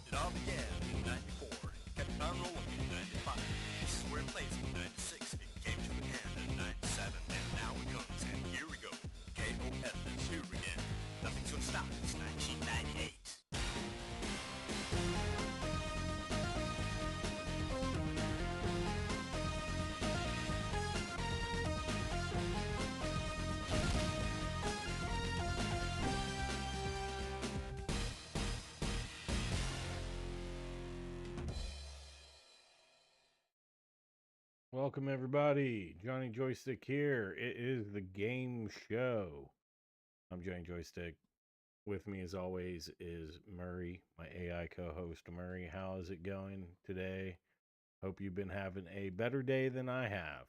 It all began in 94, kept on rolling in 95. This is where it plays in 96. It came to an end in 97, and now it comes, and here we go. KOF is here again. Nothing's gonna stop it. It's 1998. Welcome everybody, Johnny Joystick here. It is the game show. I'm Johnny Joystick. With me as always is Murray, my AI co-host. Murray, how is it going today? Hope you've been having a better day than I have.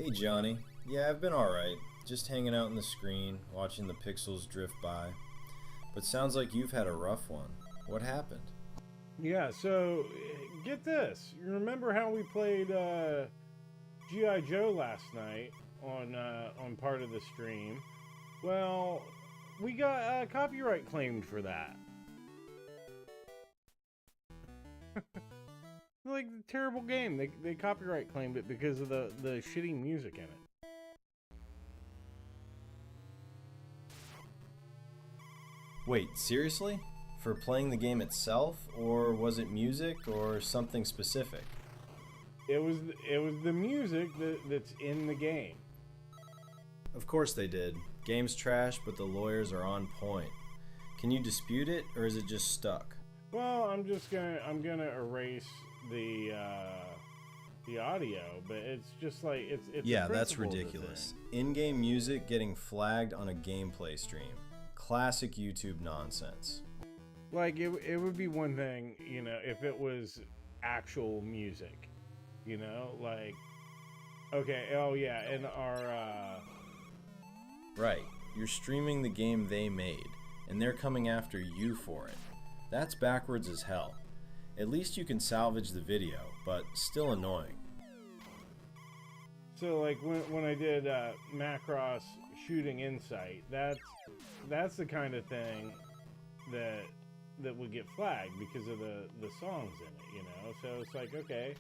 Hey Johnny, yeah, I've been alright. Just hanging out on the screen, watching the pixels drift by. But sounds like you've had a rough one. What happened? Yeah, so get this. You remember how we played G.I. Joe last night on part of the stream? Well, we got copyright claimed for that. Like the terrible game. They copyright claimed it because of the shitty music in it. Wait, seriously? For playing the game itself? Or was it music or something specific? It was the music that's in the game. Of course they did. Game's trash, but the lawyers are on point. Can you dispute it, or is it just stuck? Well, I'm gonna erase the audio, but it's just like it's yeah, that's ridiculous. In-game music getting flagged on a gameplay stream. Classic YouTube nonsense. Like it would be one thing, you know, if it was actual music, you know, like okay, oh yeah, and our right, you're streaming the game they made, and they're coming after you for it. That's backwards as hell. At least you can salvage the video, but still annoying. So like when I did Macross Shooting Insight, that's the kind of thing that would get flagged because of the songs in it, you know. So it's like, okay,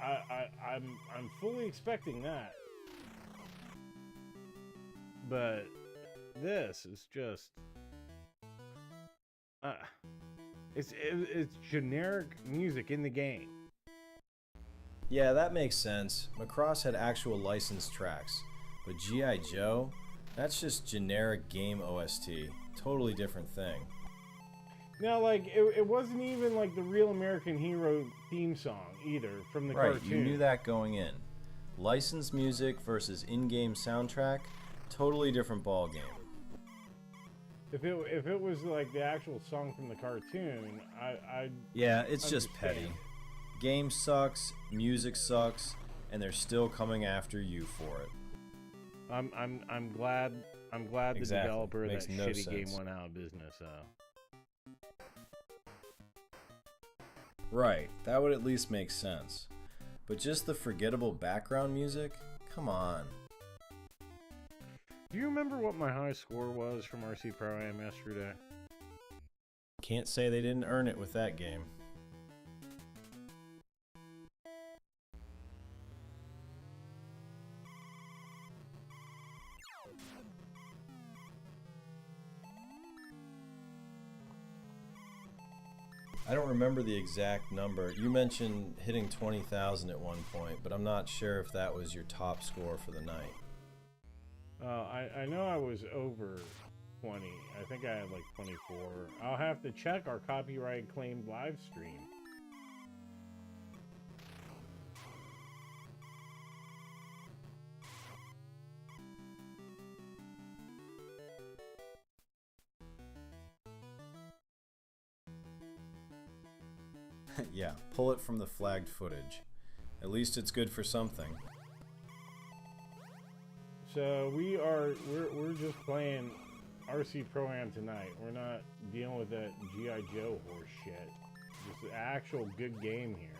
I'm fully expecting that, but this is just it's generic music in the game. Yeah, that makes sense. Macross had actual licensed tracks, but G.I. Joe, that's just generic game OST. Totally different thing. Now, like, it wasn't even like the Real American Hero theme song either from the Right, cartoon. you knew that going in. Licensed music versus in-game soundtrack, totally different ball game. If it was like the actual song from the cartoon, I'd Yeah, it's just understand. petty. Game sucks, music sucks, and they're still coming after you for it. I'm glad the Exactly. developer of Makes that no shitty game sense. went out of business. Right, that would at least make sense. But just the forgettable background music? Come on. Do you remember what my high score was from RC Pro Am yesterday? Can't say they didn't earn it with that game. I don't remember the exact number. You mentioned hitting 20,000 at one point, but I'm not sure if that was your top score for the night. I know I was over 20. I think I had like 24. I'll have to check our copyright claimed live stream. Yeah, pull it from the flagged footage. At least it's good for something. So we're just playing RC Pro-Am tonight. We're not dealing with that G.I. Joe horse shit. Just an actual good game here.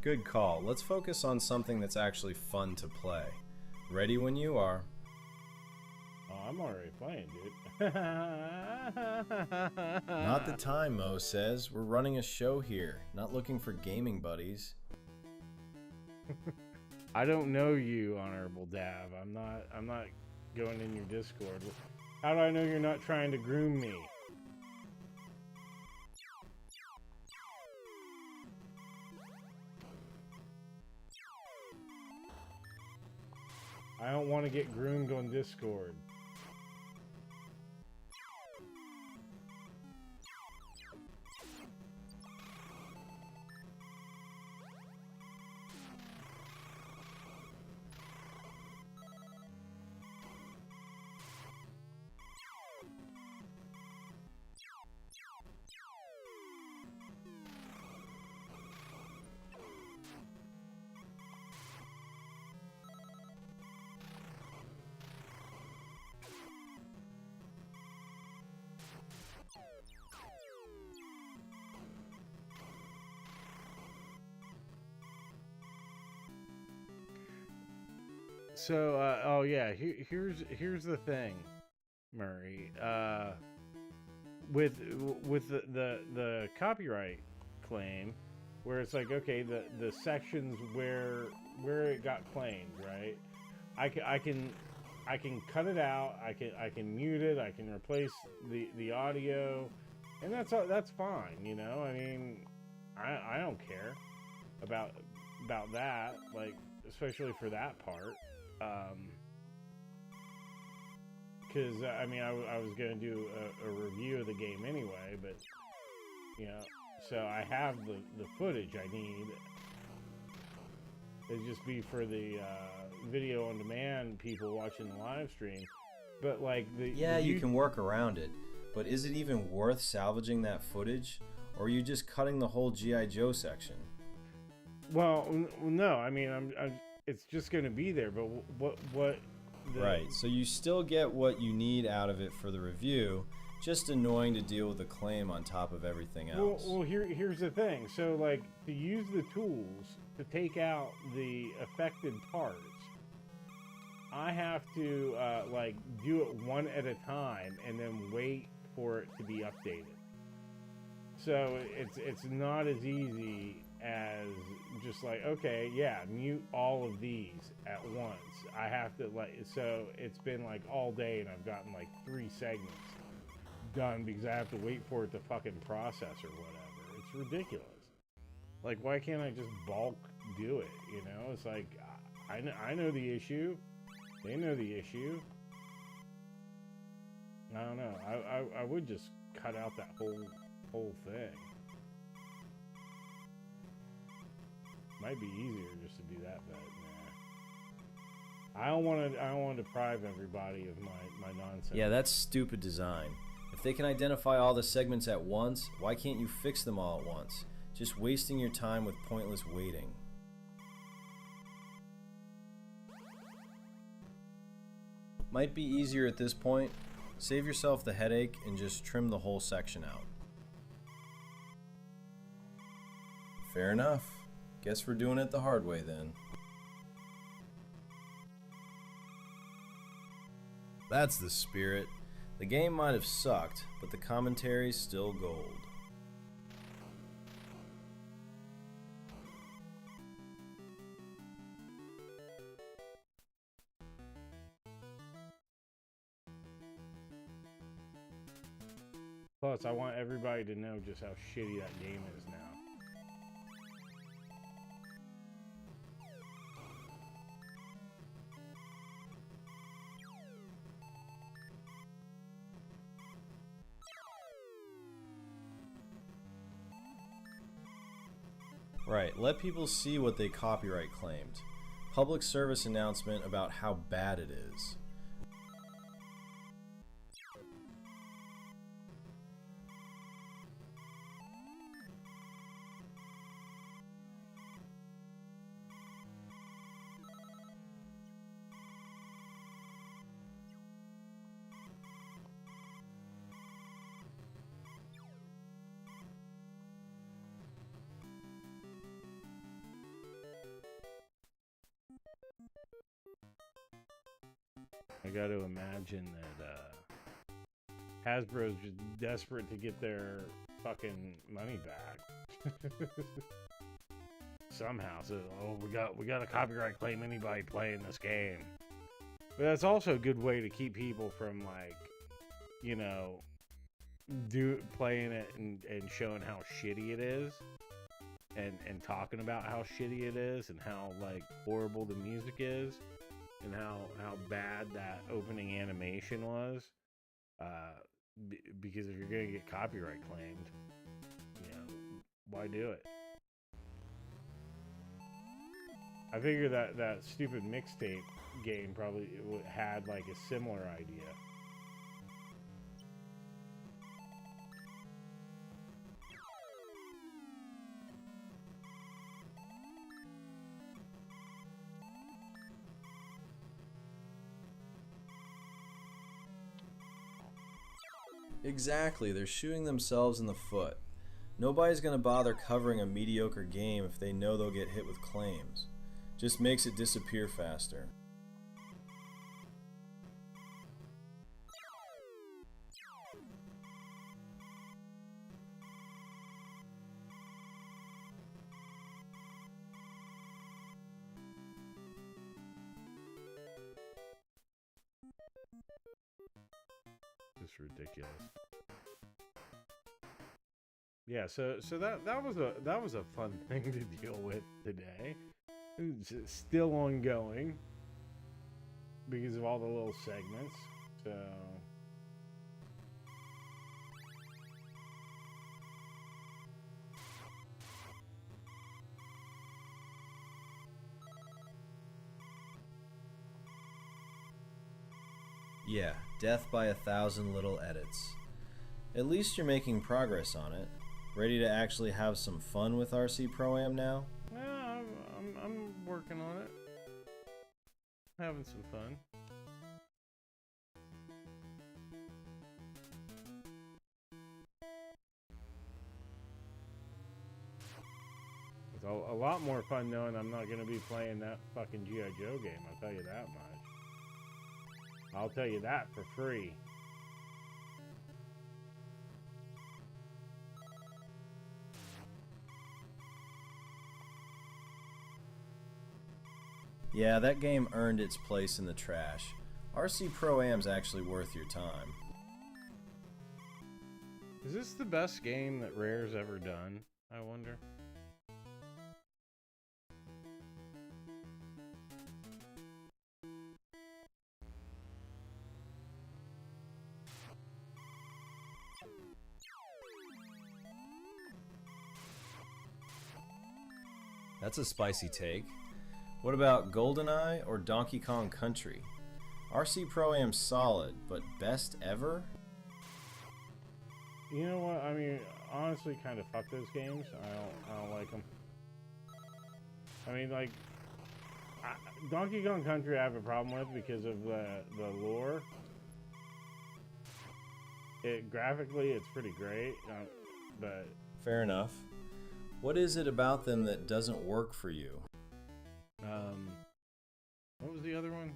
Good call. Let's focus on something that's actually fun to play. Ready when you are. Oh, I'm already playing, dude. Not the time, Mo says. We're running a show here, not looking for gaming buddies. I don't know you, Honorable Dav. I'm not going in your Discord. How do I know you're not trying to groom me? I don't want to get groomed on Discord. So, oh yeah, here's the thing, Murray. With the copyright claim, where it's like, okay, the sections where it got claimed, right? I can cut it out. I can mute it. I can replace the audio, and that's fine. You know, I mean, I don't care about that, like, especially for that part. Because I mean, I was gonna do a review of the game anyway, but you know, so I have the footage I need. It'd just be for the video on demand people watching the live stream. But like Yeah, you can work around it. but is it even worth salvaging that footage? Or are you just cutting the whole G.I. Joe section? Well, no. I mean, it's just going to be there. But what? Right. So you still get what you need out of it for the review. Just annoying to deal with the claim on top of everything else. Well, here's the thing. So, like, to use the tools to take out the affected parts, I have to like do it one at a time and then wait for it to be updated. So it's not as easy as just like, okay, yeah, mute all of these at once. I have to, like, so it's been like all day and I've gotten like 3 segments done because I have to wait for it to fucking process or whatever. It's ridiculous. Like, why can't I just bulk do it? You know, it's like, I know the issue. They know the issue. I don't know. I would just cut out that whole thing. Might be easier just to do that, but nah. I don't want to deprive everybody of my nonsense. Yeah, that's stupid design. If they can identify all the segments at once, why can't you fix them all at once? Just wasting your time with pointless waiting. Might be easier at this point. Save yourself the headache and just trim the whole section out. Fair enough. Guess we're doing it the hard way then. That's the spirit. The game might have sucked, but the commentary's still gold. Plus, I want everybody to know just how shitty that game is now. Right, let people see what they copyright claimed. Public service announcement about how bad it is. I got to imagine that Hasbro's just desperate to get their fucking money back somehow. So, we got a copyright claim anybody playing this game. But that's also a good way to keep people from, like, you know, playing it and showing how shitty it is, and talking about how shitty it is and how, like, horrible the music is. And how bad that opening animation was, because if you're gonna get copyright claimed, you know, why do it? I figure that stupid mixtape game probably had like a similar idea. Exactly, they're shooting themselves in the foot. Nobody's gonna bother covering a mediocre game if they know they'll get hit with claims. Just makes it disappear faster. It's ridiculous. Yeah, so that was a fun thing to deal with today. It's still ongoing because of all the little segments. So Yeah, death by 1,000 little edits. At least you're making progress on it. Ready to actually have some fun with RC Pro-Am now? Yeah, I'm working on it. Having some fun. It's a lot more fun knowing I'm not going to be playing that fucking G.I. Joe game, I'll tell you that much. I'll tell you that for free. Yeah, that game earned its place in the trash. RC Pro-Am's actually worth your time. Is this the best game that Rare's ever done, I wonder? That's a spicy take. What about GoldenEye or Donkey Kong Country? RC Pro-Am's solid, but best ever? You know what? I mean, honestly, kind of fuck those games. I don't like them. I mean, like, Donkey Kong Country I have a problem with because of the lore. Graphically, it's pretty great, but... Fair enough. What is it about them that doesn't work for you? What was the other one?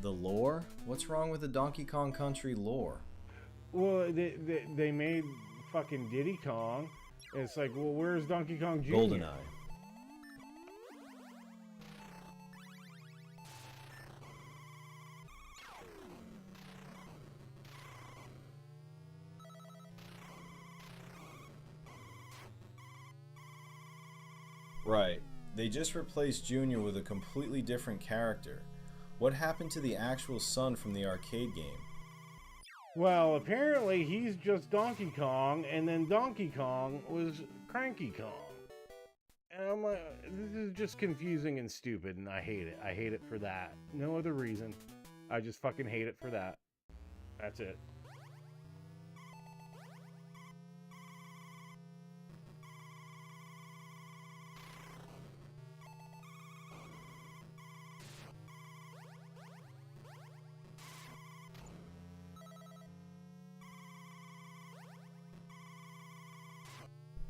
The lore? What's wrong with the Donkey Kong Country lore? Well, they made fucking Diddy Kong. It's like, well, where's Donkey Kong Jr.? GoldenEye. Right. They just replaced Junior with a completely different character. What happened to the actual son from the arcade game? Well, apparently he's just Donkey Kong, and then Donkey Kong was Cranky Kong. And I'm like, this is just confusing and stupid, and I hate it. I hate it for that. No other reason. I just fucking hate it for that. That's it.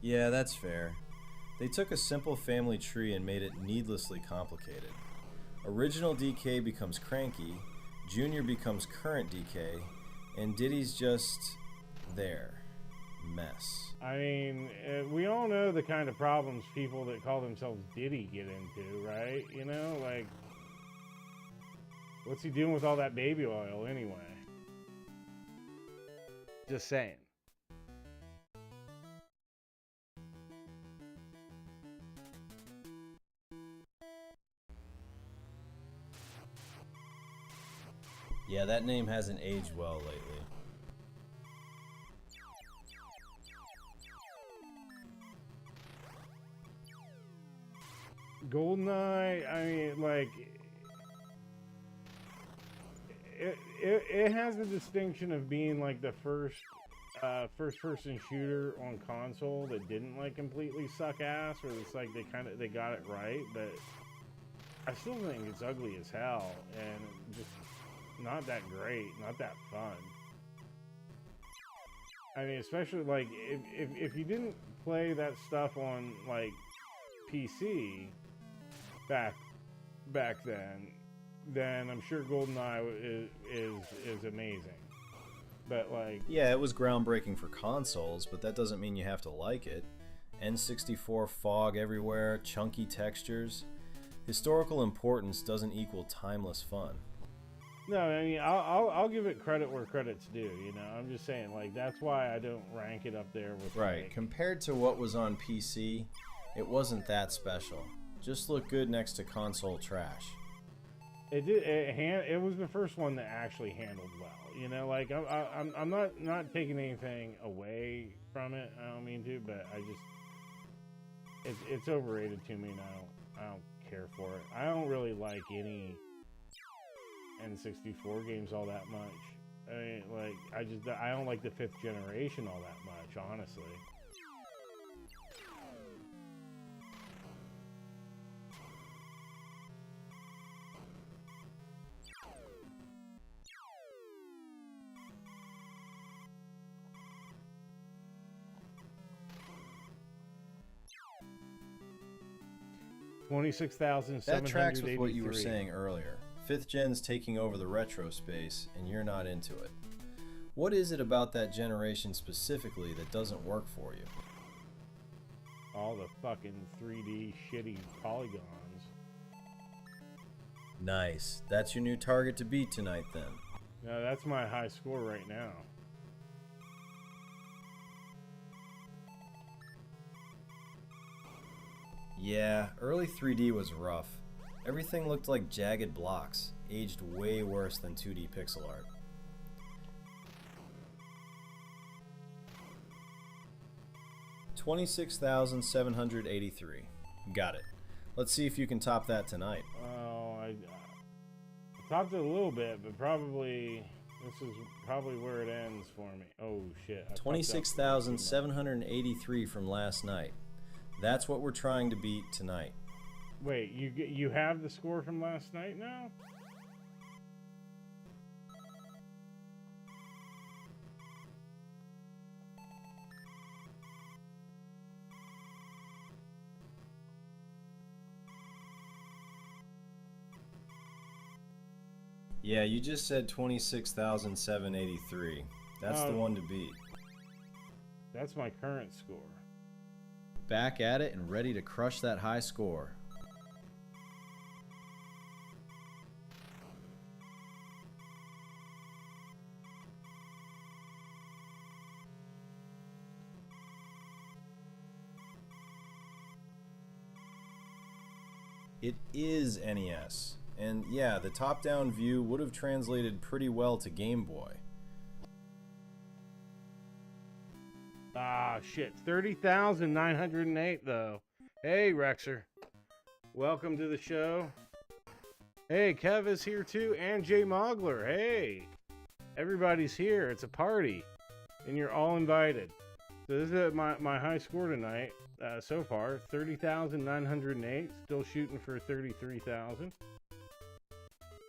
Yeah, that's fair. They took a simple family tree and made it needlessly complicated. Original DK becomes Cranky, Junior becomes current DK, and Diddy's just there. Mess. I mean, we all know the kind of problems people that call themselves Diddy get into, right? You know, like, what's he doing with all that baby oil anyway? Just saying. Yeah, that name hasn't aged well lately. GoldenEye, I mean, like, it has the distinction of being like the first person shooter on console that didn't like completely suck ass, or it's like they got it right, but I still think it's ugly as hell and just not that great, not that fun. I mean, especially like if you didn't play that stuff on like PC back then I'm sure GoldenEye is amazing. But like, yeah, it was groundbreaking for consoles, but that doesn't mean you have to like it. N64 fog everywhere, chunky textures. Historical importance doesn't equal timeless fun. No, I mean, I'll give it credit where credit's due, you know? I'm just saying, like, that's why I don't rank it up there with... Right, like, compared to what was on PC, it wasn't that special. Just looked good next to console trash. It was the first one that actually handled well, you know? Like, I'm not taking anything away from it, I don't mean to, but I just... It's overrated to me, and I don't care for it. I don't really like any N64 games all that much. I mean, like, I don't like the 5th generation all that much, honestly. That tracks with what you were 26,783. saying earlier. 5th gen's taking over the retro space, and you're not into it. What is it about that generation specifically that doesn't work for you? All the fucking 3D shitty polygons. Nice. That's your new target to beat tonight, then. No, that's my high score right now. Yeah, early 3D was rough. Everything looked like jagged blocks, aged way worse than 2D pixel art. $26,783. Got it. Let's see if you can top that tonight. Oh, I topped it a little bit, but probably this is probably where it ends for me. Oh shit! 26,783 from last night. That's what we're trying to beat tonight. Wait, you have the score from last night now? Yeah, you just said 26,783. That's the one to beat. That's my current score. Back at it and ready to crush that high score. It is NES. And yeah, the top-down view would have translated pretty well to Game Boy. Ah, shit. 30,908, though. Hey, Rexer. Welcome to the show. Hey, Kev is here, too, and Jay Mogler. Hey. Everybody's here. It's a party. And you're all invited. So this is my high score tonight so far. 30,908. Still shooting for 33,000.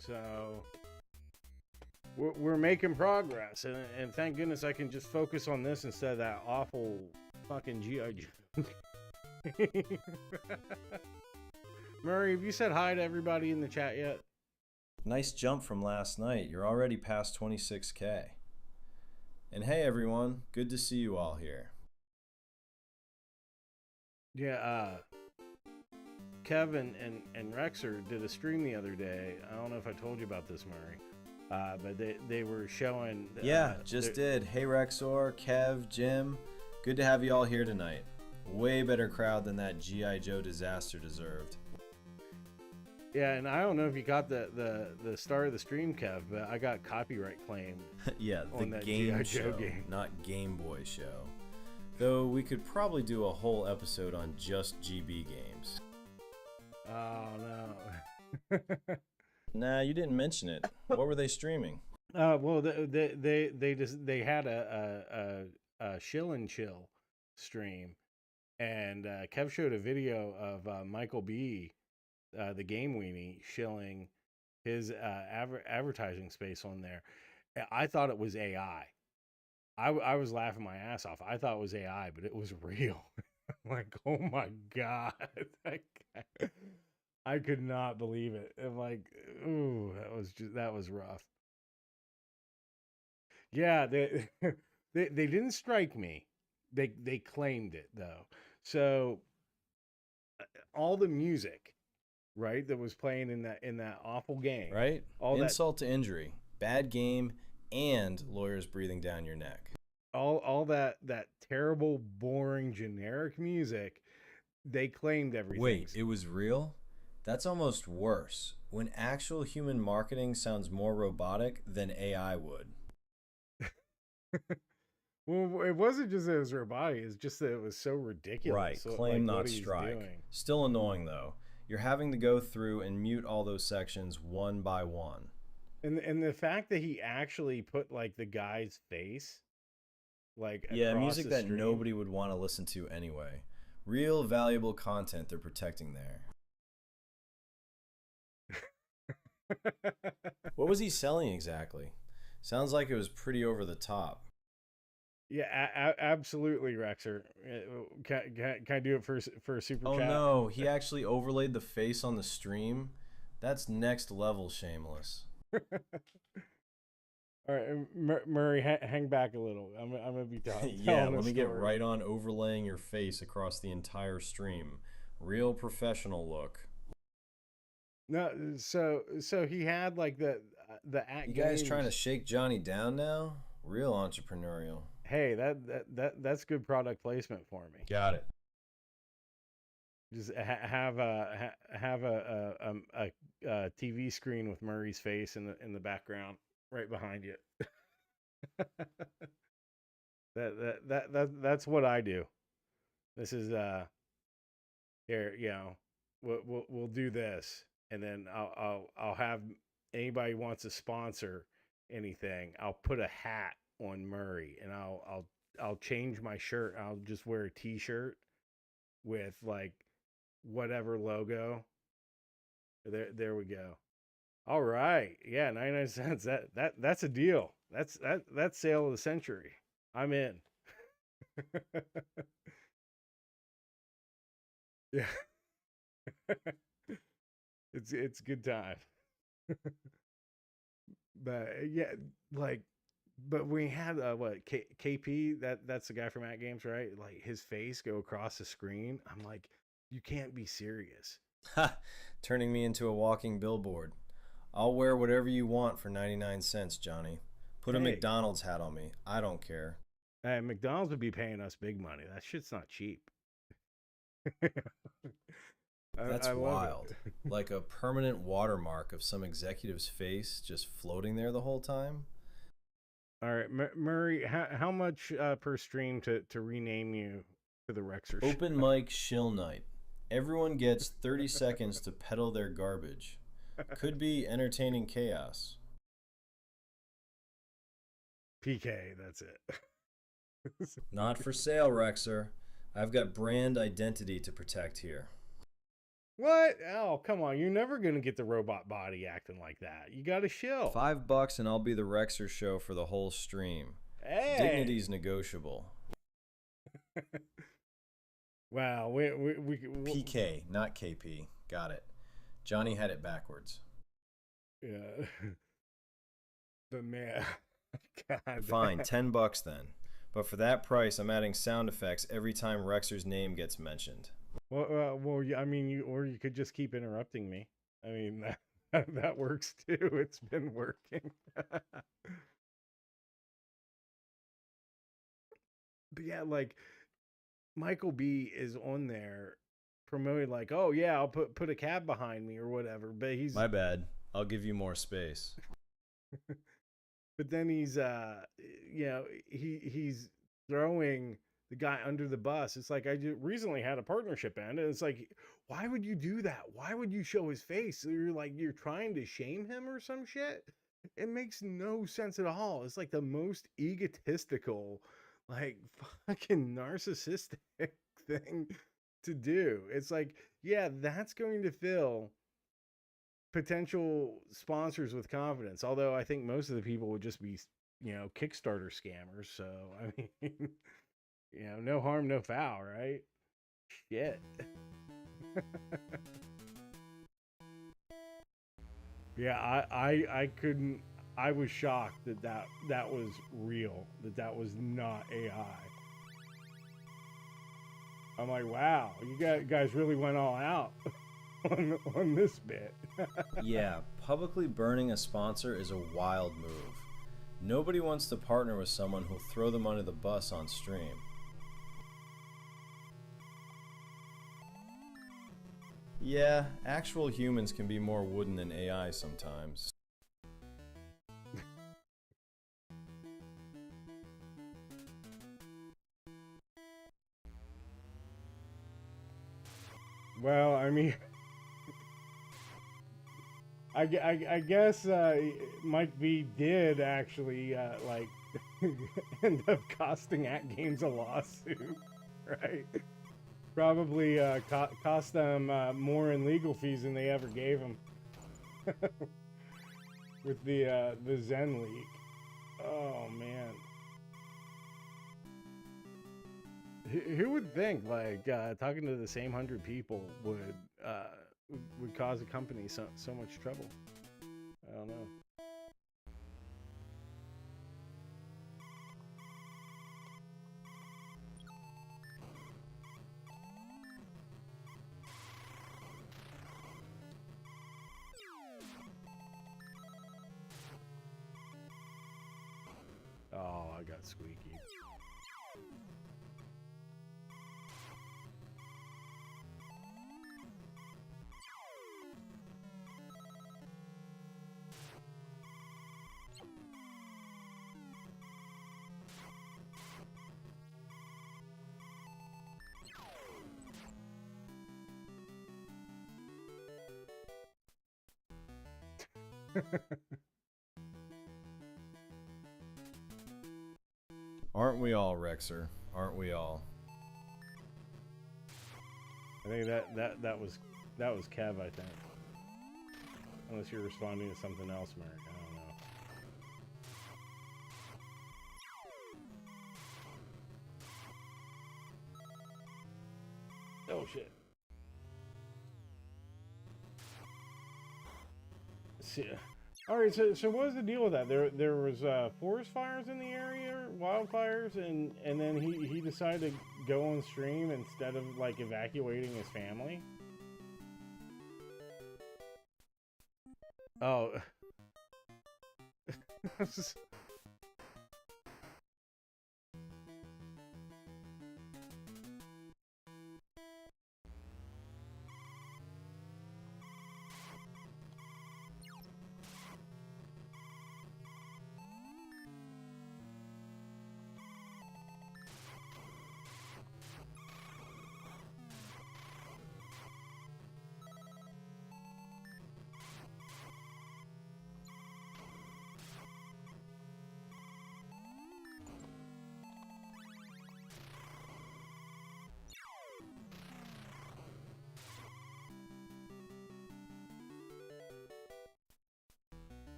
So we're making progress, and thank goodness I can just focus on this instead of that awful fucking G.I. Joe. Murray, have you said hi to everybody in the chat yet? Nice jump from last night. You're already past 26K. And hey everyone, good to see you all here. Yeah, Kevin and Rexer did a stream the other day. I don't know if I told you about this, Murray. But they were showing... just did. Hey Rexor, Kev, Jim. Good to have you all here tonight. Way better crowd than that G.I. Joe disaster deserved. Yeah, and I don't know if you got the start of the stream, Kev, but I got copyright claimed. Yeah, the on that game G.I. show, Joe game. not Game Boy show. Though we could probably do a whole episode on just GB games. Oh, no. Nah, you didn't mention it. What were they streaming? Well, they had a Shill and Chill stream, and Kev showed a video of Michael B, the Game Weenie, shilling his advertising space on there. I thought it was AI. I was laughing my ass off. I thought it was AI, but it was real. Like, oh my god, I could not believe it. I'm like, ooh, that was rough. Yeah, they didn't strike me. They claimed it though. So all the music, right, that was playing in that awful game, Right? All Insult to injury, bad game, and lawyers breathing down your neck. all that terrible, boring, generic music, they claimed everything. Wait, it was real? That's almost worse. When actual human marketing sounds more robotic than AI would. Well, it wasn't just that it was robotic, it's just that it was so ridiculous. Right, So, claim like, what not he's strike. doing. Still annoying though. You're having to go through and mute all those sections one by one. And the fact that he actually put like the guy's face like Yeah, across music the that stream. nobody would want to listen to anyway. Real valuable content they're protecting there. What was he selling exactly? Sounds like it was pretty over the top. Yeah, absolutely, Rexer. Can I do it for a super Oh chat? no, he actually overlaid the face on the stream? That's next level shameless. All right, Murray, hang back a little. I'm gonna be telling Yeah, a let me get story. right on overlaying your face across the entire stream. Real professional look. No, so he had like the at You guys games. trying to shake Johnny down now? Real entrepreneurial. Hey, that's good product placement for me. Got it. Just have a TV screen with Murray's face in the background right behind you. That's what I do. This is here, you know, we'll do this, and then I'll have anybody who wants to sponsor anything. I'll put a hat on Murray, and I'll change my shirt. I'll just wear a T-shirt with like whatever logo. There we go. All right, yeah, 99 cents. That's a deal. That's sale of the century. I'm in. Yeah. It's good time. But yeah, like but we had what KP, that's the guy from At Games, right? Like his face go across the screen. I'm like, you can't be serious. Ha! Turning me into a walking billboard. I'll wear whatever you want for 99 cents, Johnny. Put a Hey. McDonald's hat on me. I don't care. McDonald's would be paying us big money. That shit's not cheap. That's I love wild. it. Like a permanent watermark of some executive's face just floating there the whole time. All right, Murray, how much per stream to rename you to the Rexer? Open mic shill night. Everyone gets 30 seconds to peddle their garbage. Could be entertaining chaos. PK, that's it. Not for sale, Rexer. I've got brand identity to protect here. What? Oh, come on. You're never going to get the robot body acting like that. You got to shill. $5 and I'll be the Rexer show for the whole stream. Hey. Dignity's negotiable. Wow. We PK, not KP. Got it. Johnny had it backwards. Yeah. But man. God. Fine, $10 then. But for that price, I'm adding sound effects every time Rexer's name gets mentioned. Well, I mean, you could just keep interrupting me. I mean, that works too. It's been working. But yeah, like Michael B is on there promoting like, oh yeah, I'll put a cab behind me or whatever. But he's My bad. I'll give you more space. But then he's you know, he's throwing the guy under the bus. It's like I just recently had a partnership end, and it's like, why would you do that? Why would you show his face? So you're trying to shame him or some shit. It makes no sense at all. It's like the most egotistical, like fucking narcissistic thing to do. It's like, yeah, that's going to fill potential sponsors with confidence. Although I think most of the people would just be, you know, Kickstarter scammers. So I mean, you know, no harm, no foul, right? Shit. Yeah, I couldn't. I was shocked that was real. That was not AI. I'm like, wow, you guys really went all out on this bit. Yeah, publicly burning a sponsor is a wild move. Nobody wants to partner with someone who'll throw them under the bus on stream. Yeah, actual humans can be more wooden than AI sometimes. Well, I mean, I guess Mike B did actually like end up costing At Games a lawsuit, right? Probably cost them more in legal fees than they ever gave him with the Zen leak. Oh man, who would think like talking to the same 100 people would cause a company so much trouble? I don't know. Oh, I got squeaky. Aren't we all, Rexer? Aren't we all? I think that was Kev, I think. Unless you're responding to something else, Merrick. I don't know. Oh shit. All right, so what was the deal with that? There was forest fires in the area, wildfires, and then he decided to go on stream instead of like evacuating his family. Oh.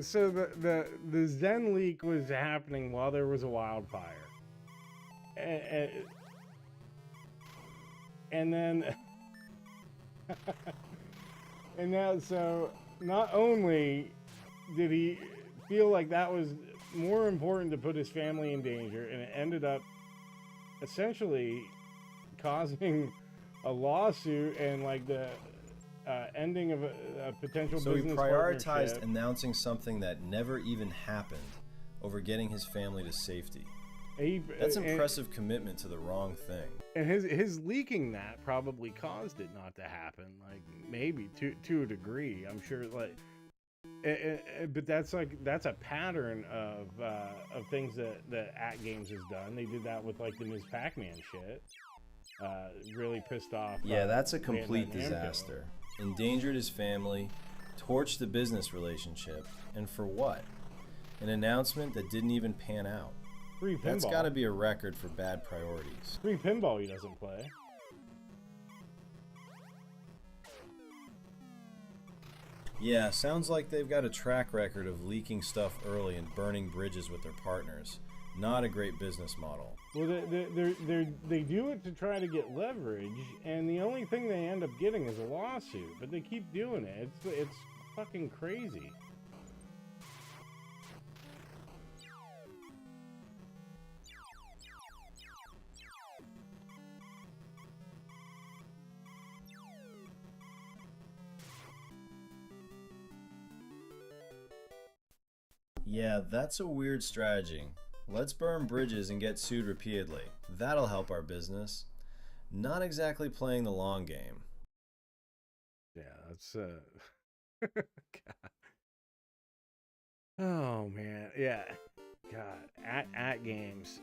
So the Zen leak was happening while there was a wildfire, and then and now so not only did he feel like that was more important to put his family in danger, and it ended up essentially causing a lawsuit and like the ending of a potential so business he prioritized partnership. announcing something that never even happened over getting his family to safety. That's impressive commitment to the wrong thing. And his leaking that probably caused it not to happen. Like maybe to a degree, I'm sure. Like, but that's a pattern of things that At Games has done. They did that with like the Ms. Pac-Man shit. Really pissed off. Yeah, that's a complete disaster. Endangered his family, torched the business relationship, and for what? An announcement that didn't even pan out. Free pinball. That's got to be a record for bad priorities. Free pinball he doesn't play. Yeah, sounds like they've got a track record of leaking stuff early and burning bridges with their partners. Not a great business model. Well, they do it to try to get leverage, and the only thing they end up getting is a lawsuit. But they keep doing it. It's fucking crazy. Yeah, that's a weird strategy. Let's burn bridges and get sued repeatedly. That'll help our business. Not exactly playing the long game. Yeah, that's God. Oh man, yeah. God, at Games.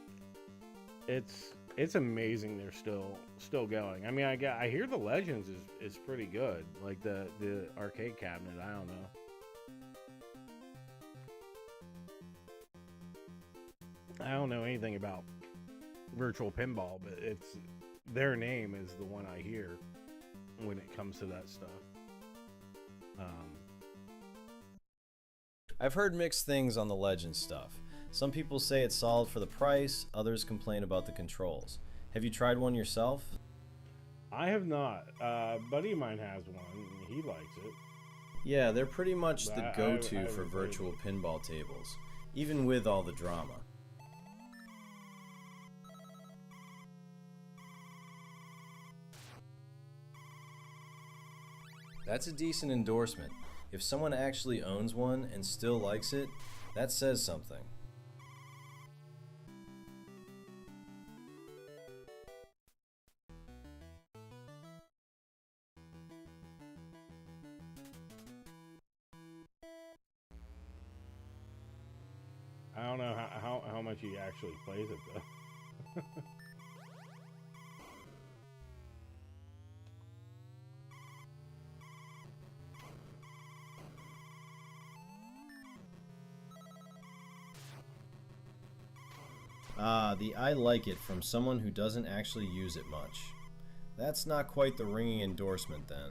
It's it's amazing they're still going. I mean, I hear the Legends is pretty good, like the arcade cabinet. I don't know. I don't know anything about virtual pinball, but it's their name is the one I hear when it comes to that stuff. I've heard mixed things on the Legend stuff. Some people say it's solid for the price, others complain about the controls. Have you tried one yourself? I have not. A buddy of mine has one, and he likes it. Yeah, they're pretty much the I go-to for virtual pinball tables, even with all the drama. That's a decent endorsement. If someone actually owns one and still likes it, that says something. I don't know how much he actually plays it though. The I like it from someone who doesn't actually use it much. That's not quite the ringing endorsement then.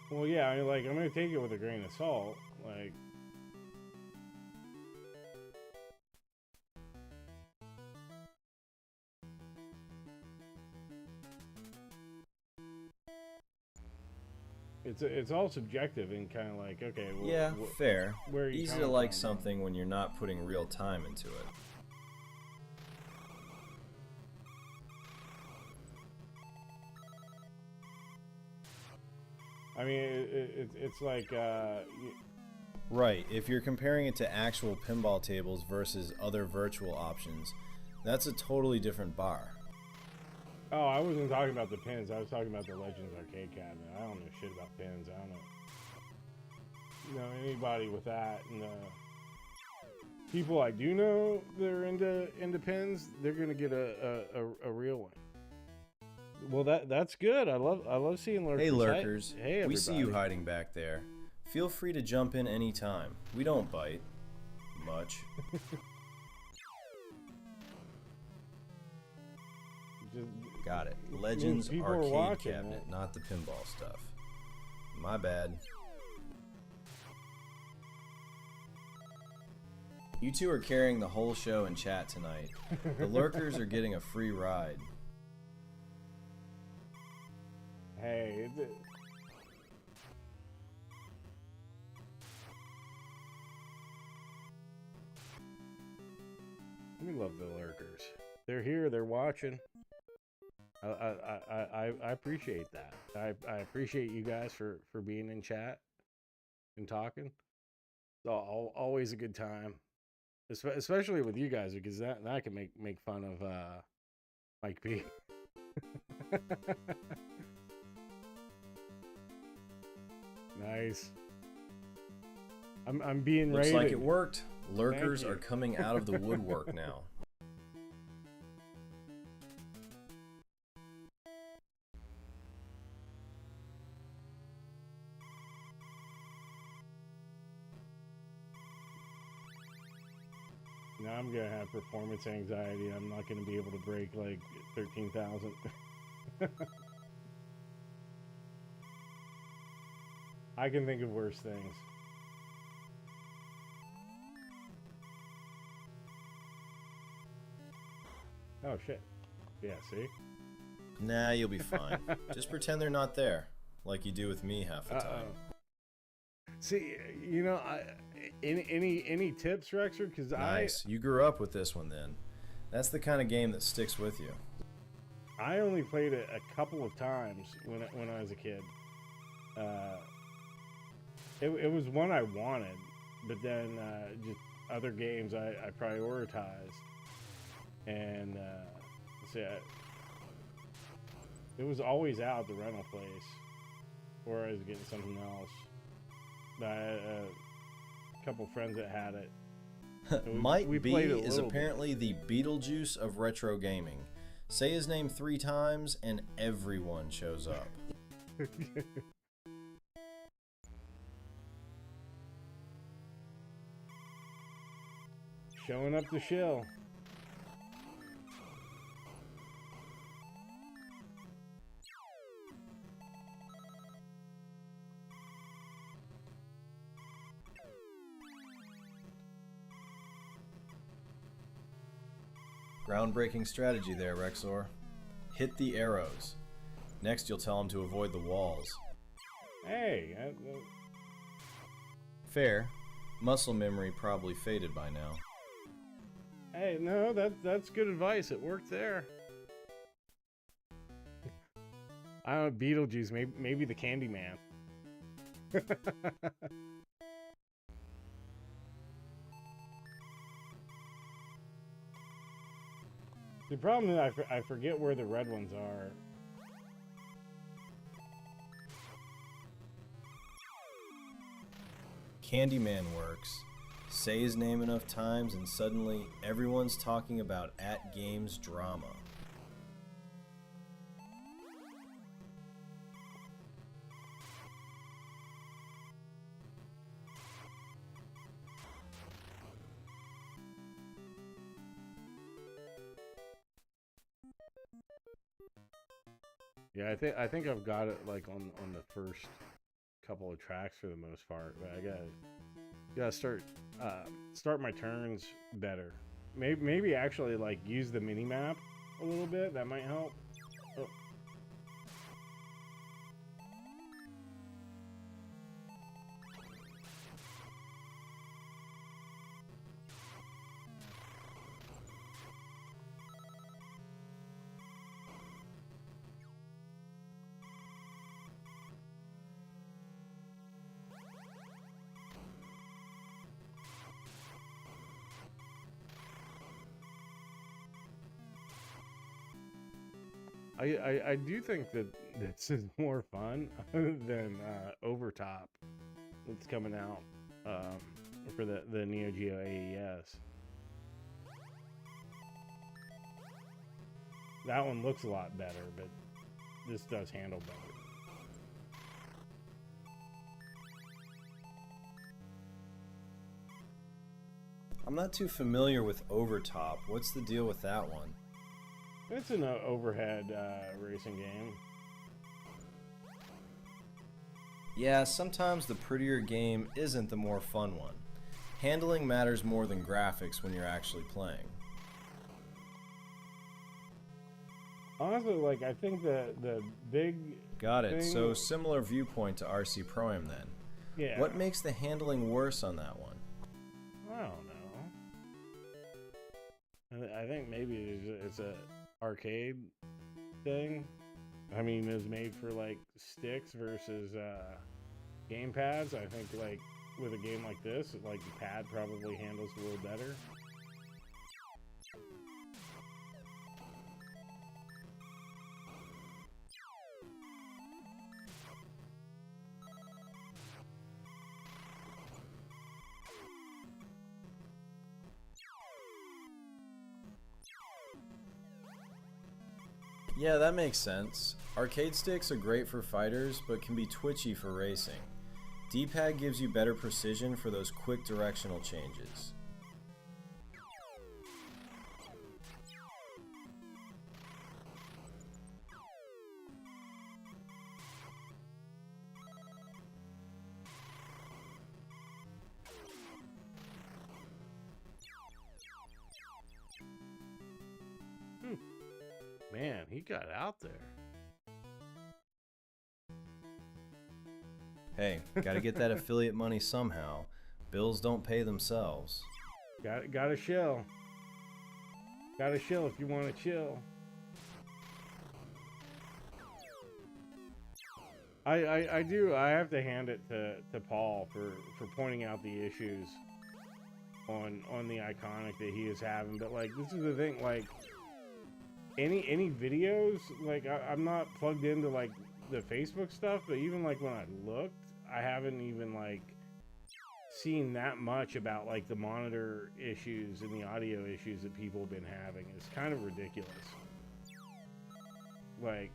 Well, yeah, I mean, like, I'm gonna take it with a grain of salt. Like, it's all subjective and kind of like, okay, well, Yeah, fair. where are you Easy to coming like from? something when you're not putting real time into it. I mean, it's like, Right, if you're comparing it to actual pinball tables versus other virtual options, that's a totally different bar. oh, I wasn't talking about the pins. I was talking about the Legends arcade cabinet. I don't know shit about pins. I don't know. Anybody with that, and people I do know that are into pins, they're gonna get a real one. Well, that's good. I love seeing lurkers. Hey lurkers, Hey everybody. we see you hiding back there. Feel free to jump in anytime. We don't bite. Much. Just, Got it. Legends people are arcade watching, cabinet, right? not the pinball stuff. My bad. You two are carrying the whole show in chat tonight. The lurkers are getting a free ride. hey, we love the lurkers. They're here. They're watching. I appreciate that. I appreciate you guys for being in chat and talking. It's always a good time, especially with you guys, because that can make fun of Mike P. Nice. I'm being Looks rated. like it worked. Lurkers Thank are you. coming out of the woodwork now. Now I'm gonna have performance anxiety. I'm not gonna be able to break like 13,000. I can think of worse things. Oh shit. Yeah, see? Nah, you'll be fine. Just pretend they're not there, like you do with me half the time. See, any tips, Rexer? Because Nice. You grew up with this one then. That's the kind of game that sticks with you. I only played it a couple of times when I was a kid. It was one I wanted, but then just other games I prioritized, and it was always out at the rental place, or I was getting something else. But I had a couple friends that had it. Mike we B played it a is little bit. apparently the Beetlejuice of retro gaming. Say his name 3 times and everyone shows up. Showing up to shill. Groundbreaking strategy there, Rexor. Hit the arrows. Next, you'll tell him to avoid the walls. Hey, Fair. Muscle memory probably faded by now. hey, no, that's good advice. It worked there. I don't know, Beetlejuice, maybe the Candyman. The problem is I forget where the red ones are. Candyman works. Say his name enough times and suddenly everyone's talking about at-games drama. Yeah, I think I've got it like on the first couple of tracks for the most part, but I gotta start my turns better. Maybe actually like use the mini map a little bit. That might help. Oh. I do think that this is more fun than Overtop that's coming out for the Neo Geo AES. That one looks a lot better, but this does handle better. I'm not too familiar with Overtop. What's the deal with that one? It's an overhead racing game. Yeah, sometimes the prettier game isn't the more fun one. Handling matters more than graphics when you're actually playing. Honestly, like, I think the big Got it. thing... So similar viewpoint to RC Pro-Am then. Yeah. What makes the handling worse on that one? I don't know. I think maybe it's a arcade thing. I mean, it was made for like sticks versus game pads. I think like with a game like this, like the pad probably handles a little better. Yeah, that makes sense. Arcade sticks are great for fighters, but can be twitchy for racing. D-pad gives you better precision for those quick directional changes. Man, he got out there. Hey, gotta get that affiliate money somehow. Bills don't pay themselves. Got to chill. Got to chill if you want to chill. I do. I have to hand it to Paul for pointing out the issues on the Iconic that he is having. But like, this is the thing. Like, any videos, like I'm not plugged into like the Facebook stuff, but even like when I looked, I haven't even like seen that much about like the monitor issues and the audio issues that people have been having. It's kind of ridiculous. like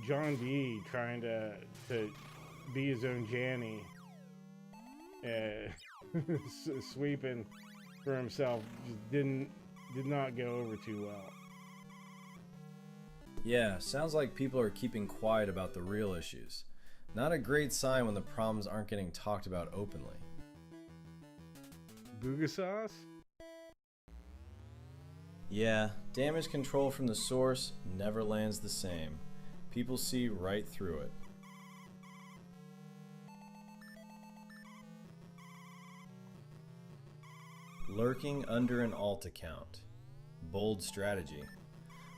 John D trying to be his own Janny, sweeping for himself, just did not go over too well. Yeah, sounds like people are keeping quiet about the real issues. Not a great sign when the problems aren't getting talked about openly. Booga sauce? Yeah, damage control from the source never lands the same. People see right through it. Lurking under an alt account. Bold strategy.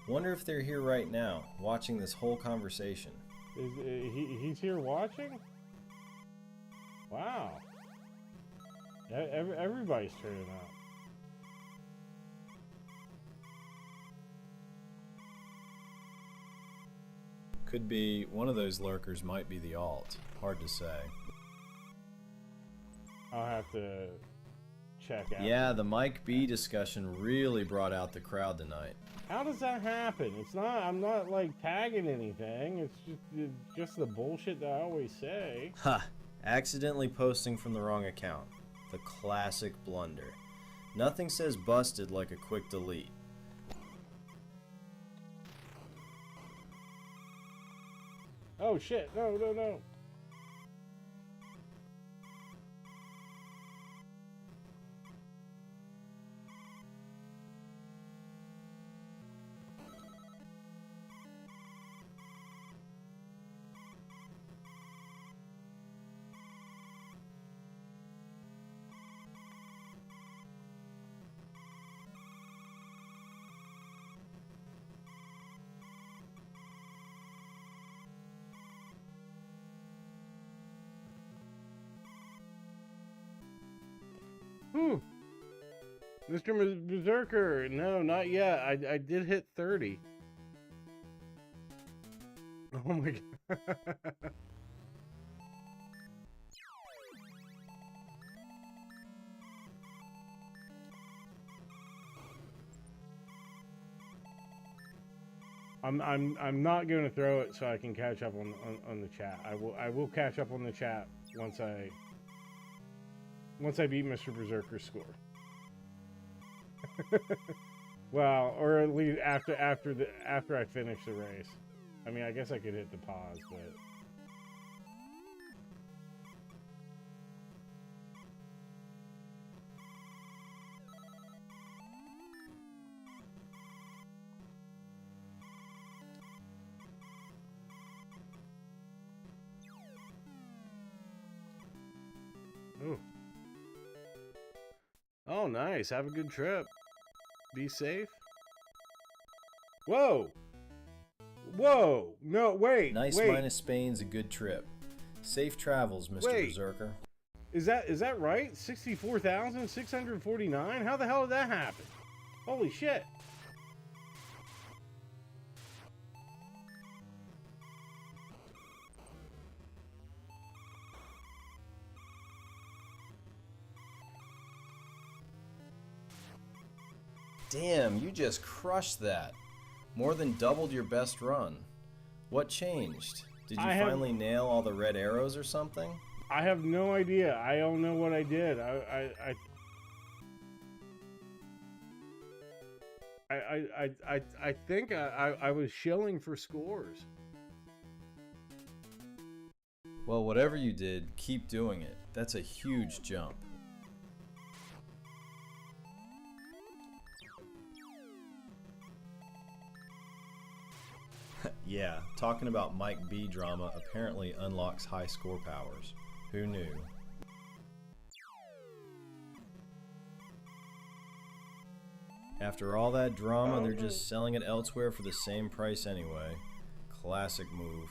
Wonder if they're here right now, watching this whole conversation. He's here watching? Wow. Everybody's turning up. Could be one of those lurkers, might be the alt. Hard to say. I'll have to check out. Yeah, the Mike B discussion really brought out the crowd tonight. How does that happen? It's not. I'm not like tagging anything. It's just the bullshit that I always say. Ha! Accidentally posting from the wrong account. The classic blunder. Nothing says busted like a quick delete. Oh shit! No, no, no. Mr. Berserker, no, not yet. I did hit 30. Oh my god. I'm not going to throw it so I can catch up on the chat. I will catch up on the chat once I beat Mr. Berserker's score. Well, or at least after I finish the race. I mean, I guess I could hit the pause, but ooh. Oh, nice. Have a good trip. Be safe. Whoa! Whoa! No, wait. Nice wait. minus Spain's a good trip. Safe travels, Mr. Wait. Berserker. Is that right? 64,649? How the hell did that happen? Holy shit. Damn, you just crushed that. More than doubled your best run. What changed? Did you finally nail all the red arrows or something? I have no idea. I don't know what I did. I think I was shilling for scores. Well, whatever you did, keep doing it. That's a huge jump. Yeah, talking about Mike B drama apparently unlocks high score powers. Who knew? After all that drama, they're just selling it elsewhere for the same price anyway. Classic move.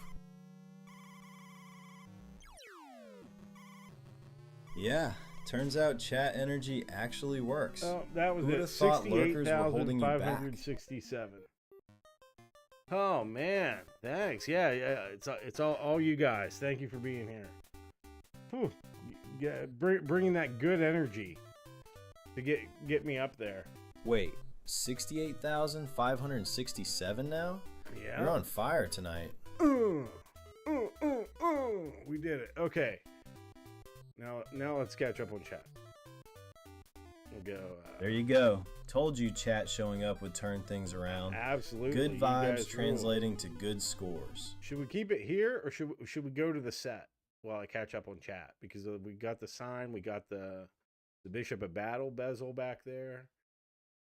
Yeah, turns out chat energy actually works. Oh, that was Who would it. have thought lurkers were holding you back? 68,567. Oh man, thanks. Yeah, it's all you guys. Thank you for being here. Whew. Yeah, bringing that good energy to get me up there. Wait, 68,567 now? Yeah. You're on fire tonight. We did it. Okay. Now let's catch up on chat. We'll go. There you go. Told you chat showing up would turn things around. Absolutely. Good You vibes guys translating rule. to good scores. Should we keep it here, or should we go to the set while I catch up on chat? Because we got the sign, we got the Bishop of Battle bezel back there.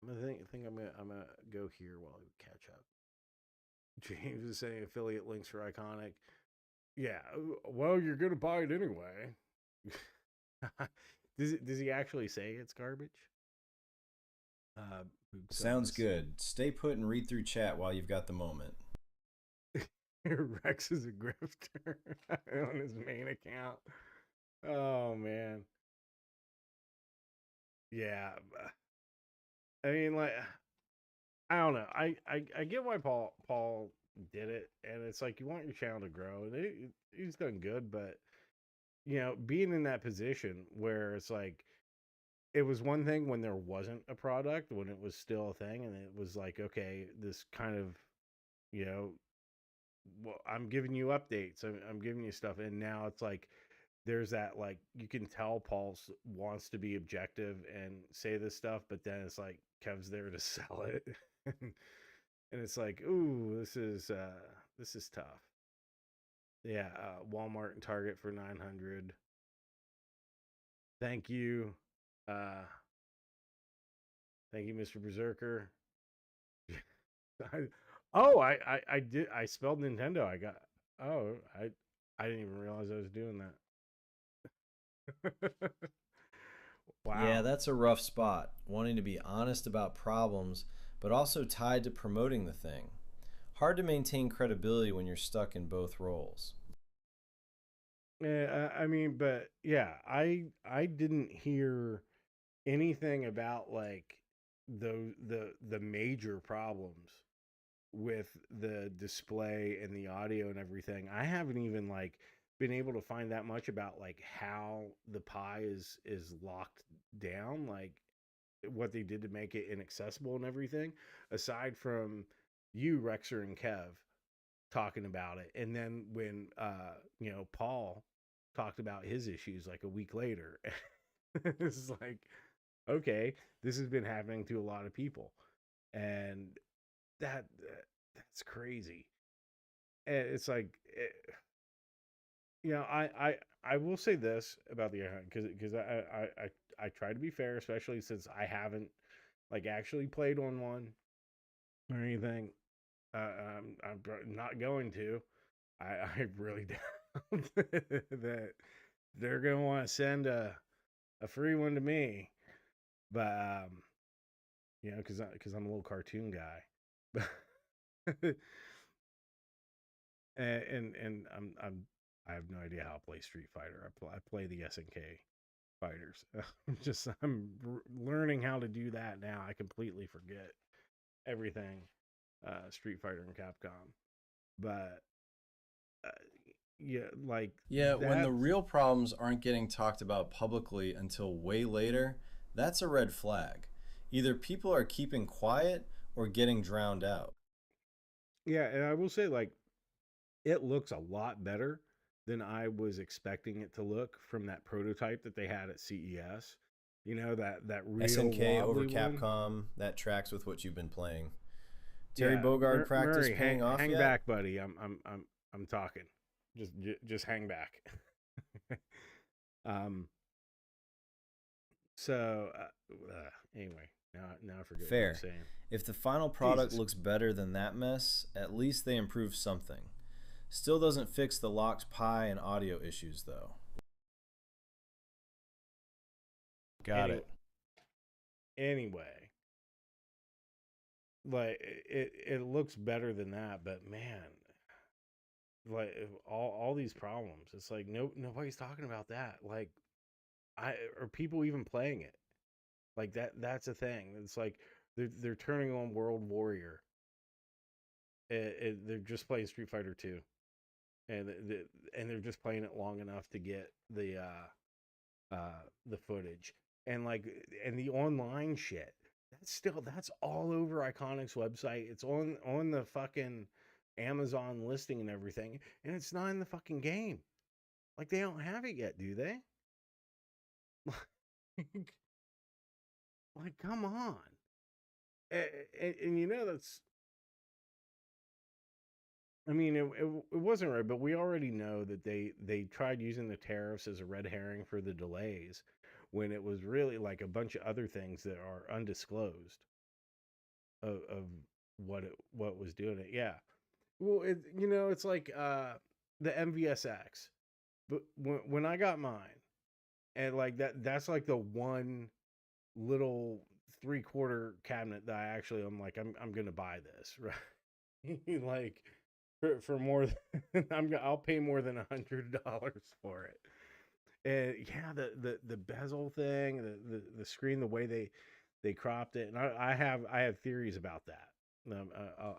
I think I'm gonna go here while we catch up. James is saying affiliate links for Iconic. Yeah, well, you're gonna buy it anyway. Does he actually say it's garbage? Sounds good. Stay put and read through chat while you've got the moment. Rex is a grifter on his main account. Oh man. Yeah. I mean, like, I don't know. I get why Paul did it, and it's like you want your channel to grow, and he's done good, but being in that position where it's like it was one thing when there wasn't a product, when it was still a thing, and it was like, okay, this kind of, well, I'm giving you updates, I'm giving you stuff, and now it's like there's that, like, you can tell Paul wants to be objective and say this stuff, but then it's like Kev's there to sell it. And it's like, ooh, this is tough. Yeah, Walmart and Target for 900. Thank you. Thank you, Mr. Berserker. I did. I spelled Nintendo. I didn't even realize I was doing that. Wow. Yeah, that's a rough spot. Wanting to be honest about problems, but also tied to promoting the thing. Hard to maintain credibility when you're stuck in both roles. Yeah, I mean, but yeah, I didn't hear anything about like the major problems with the display and the audio and everything. I haven't even like been able to find that much about like how the Pi is locked down, like what they did to make it inaccessible and everything, aside from you, Rexer, and Kev talking about it. And then when Paul talked about his issues like a week later, it's like, okay, this has been happening to a lot of people, and that's crazy. And it's like, I will say this about the Air because I try to be fair, especially since I haven't like actually played on one or anything. I'm not going to. I really doubt that they're gonna want to send a free one to me, but because I'm a little cartoon guy, and I have no idea how to play Street Fighter. I play the SNK fighters. I'm learning how to do that now. I completely forget everything Street Fighter and Capcom, but when the real problems aren't getting talked about publicly until way later, that's a red flag. Either people are keeping quiet or getting drowned out. Yeah, and I will say, like, it looks a lot better than I was expecting it to look from that prototype that they had at CES. That real SNK over Capcom, one. that tracks with what you've been playing. Terry Bogard practice Murray, paying off hang yet? back, buddy. I'm talking. Just hang back. Anyway, now I forget Fair. what I'm saying. If the final product looks better than that mess, at least they improved something. Still doesn't fix the locked Pi and audio issues, though. Got it. Anyway, like it looks better than that, but man, like all these problems, it's like nobody's talking about that. Like, are people even playing it? Like that's a thing. It's like they're turning on World Warrior. They're just playing Street Fighter 2. And they're just playing it long enough to get the footage, and the online shit, that's all over Iconic's website. It's on the fucking Amazon listing and everything, and it's not in the fucking game. Like, they don't have it yet, do they? Like, come on. And you know, that's, I mean, it wasn't right, but we already know that they tried using the tariffs as a red herring for the delays, when it was really like a bunch of other things that are undisclosed of what was doing it. Yeah. Well, it's like the MVSX. But when I got mine, and like that's like the one little 3/4 cabinet that I'm like, I'm gonna buy this, right? Like, for more than I'll pay more than $100 for it. And yeah, the bezel thing, the screen, the way they cropped it, and I have theories about that.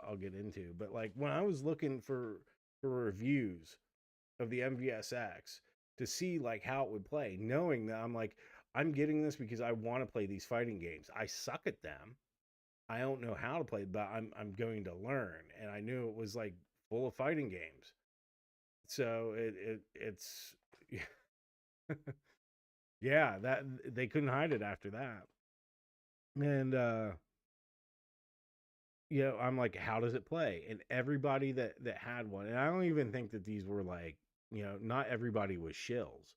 I'll get into. But like, when I was looking for reviews of the MVSX to see like how it would play, knowing that I'm getting this because I want to play these fighting games. I suck at them. I don't know how to play, but I'm going to learn. And I knew it was like full of fighting games. So it's yeah, that they couldn't hide it after that. And I'm like, how does it play? And everybody that had one, and I don't even think that these were like, not everybody was shills.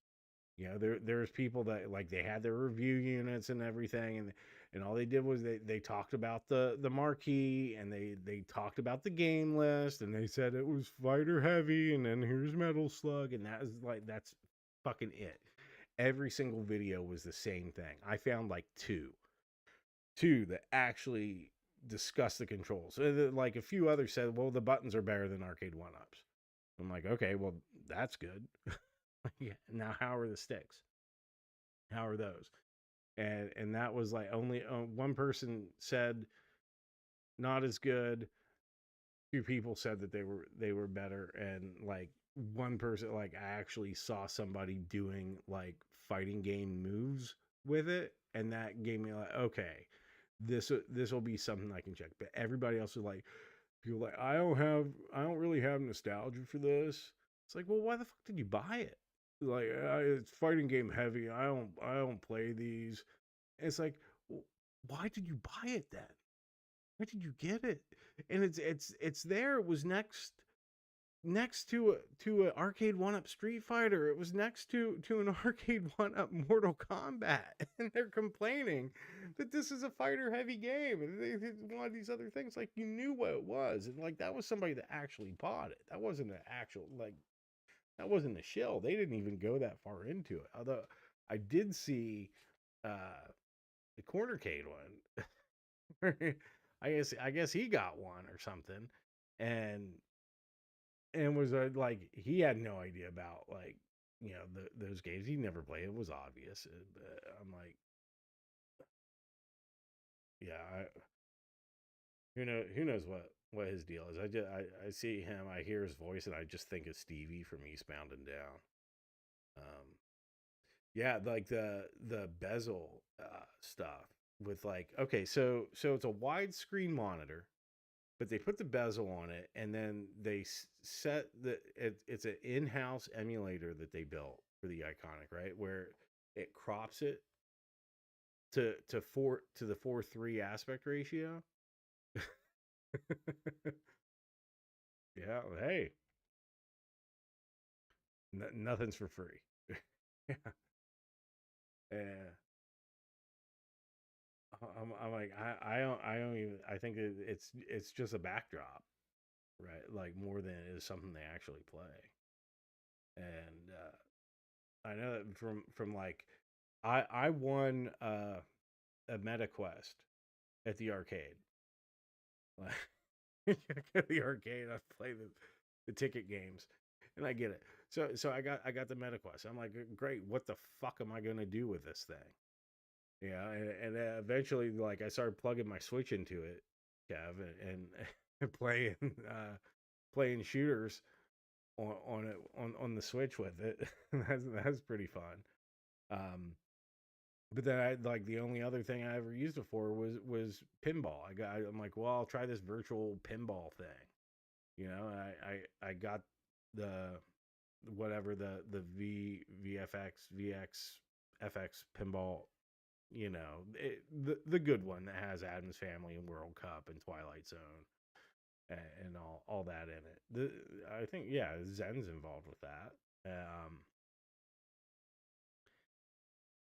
There's people that like, they had their review units and everything, and all they did was they talked about the marquee, and they talked about the game list, and they said it was fighter heavy, and then here's Metal Slug, and that's fucking it. Every single video was the same thing. I found like two that actually discuss the controls. Like, a few others said, well, the buttons are better than arcade 1-ups. I'm like, okay, well, that's good. Yeah. Now, how are the sticks? How are those? And that was like, only one person said not as good. Two people said that they were better, and like, one person, like, I actually saw somebody doing like fighting game moves with it, and that gave me like, okay, this will be something I can check. But everybody else was like, people like, I don't really have nostalgia for this. It's like, well, why the fuck did you buy it? Like, it's fighting game heavy. I don't play these. And it's like, why did you buy it then? Why did you get it? And it's there. It was next to an arcade 1-up Street Fighter. It was next to an arcade 1-up Mortal Kombat, and they're complaining that this is a fighter heavy game, and they wanted these other things. Like, you knew what it was, and like, that was somebody that actually bought it. That wasn't an actual, like, that wasn't a shill. They didn't even go that far into it. Although I did see the Cornercade one. I guess he got one or something, and was like, he had no idea about, like, those games. He never played. It was obvious. I'm like, yeah, who knows what his deal is. I see him, I hear his voice, and I just think of Stevie from Eastbound and Down. Yeah, like the bezel stuff with, like, okay, so it's a widescreen monitor, but they put the bezel on it, and then they set it's an in-house emulator that they built for the Iconic, right, where it crops it to the 4:3 aspect ratio. Yeah, hey, nothing's for free. Yeah. I'm like, I don't even, I think it's just a backdrop, right? Like, more than it is something they actually play. And I know that from like, I won a MetaQuest at the arcade. Like, at the arcade, I play the ticket games, and I get it. So I got the MetaQuest. I'm like, great. What the fuck am I gonna do with this thing? Yeah, and eventually, like, I started plugging my Switch into it, Kev, and playing shooters on it on the Switch with it. That's pretty fun. But then I like the only other thing I ever used it for was pinball. I'm like, well, I'll try this virtual pinball thing. You know, I got the whatever the VX FX pinball, you know, the good one that has Adam's Family and World Cup and Twilight Zone and all that in it. I think Zen's involved with that.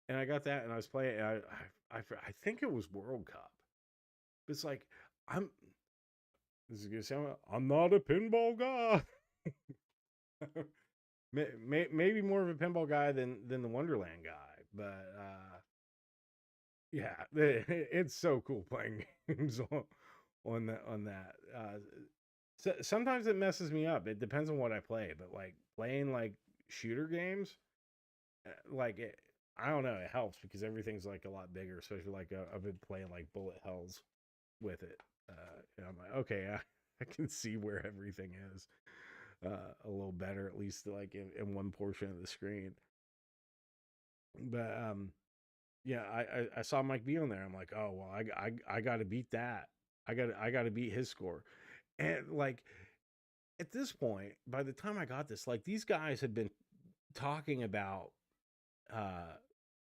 And I got that, and I was playing. I think it was World Cup. It's like this is gonna sound. I'm not a pinball guy. Maybe more of a pinball guy than the Wonderland guy, but yeah, it's so cool playing games on that. So sometimes it messes me up. It depends on what I play, but like playing like shooter games, like I don't know, it helps because everything's like a lot bigger. Especially like I've been playing like Bullet Hells with it, and I'm like, okay, I can see where everything is a little better, at least like in one portion of the screen. But yeah, I saw Mike B on there. I'm like, oh well, I got to beat that. I got to beat his score, and like at this point, by the time I got this, like these guys had been talking about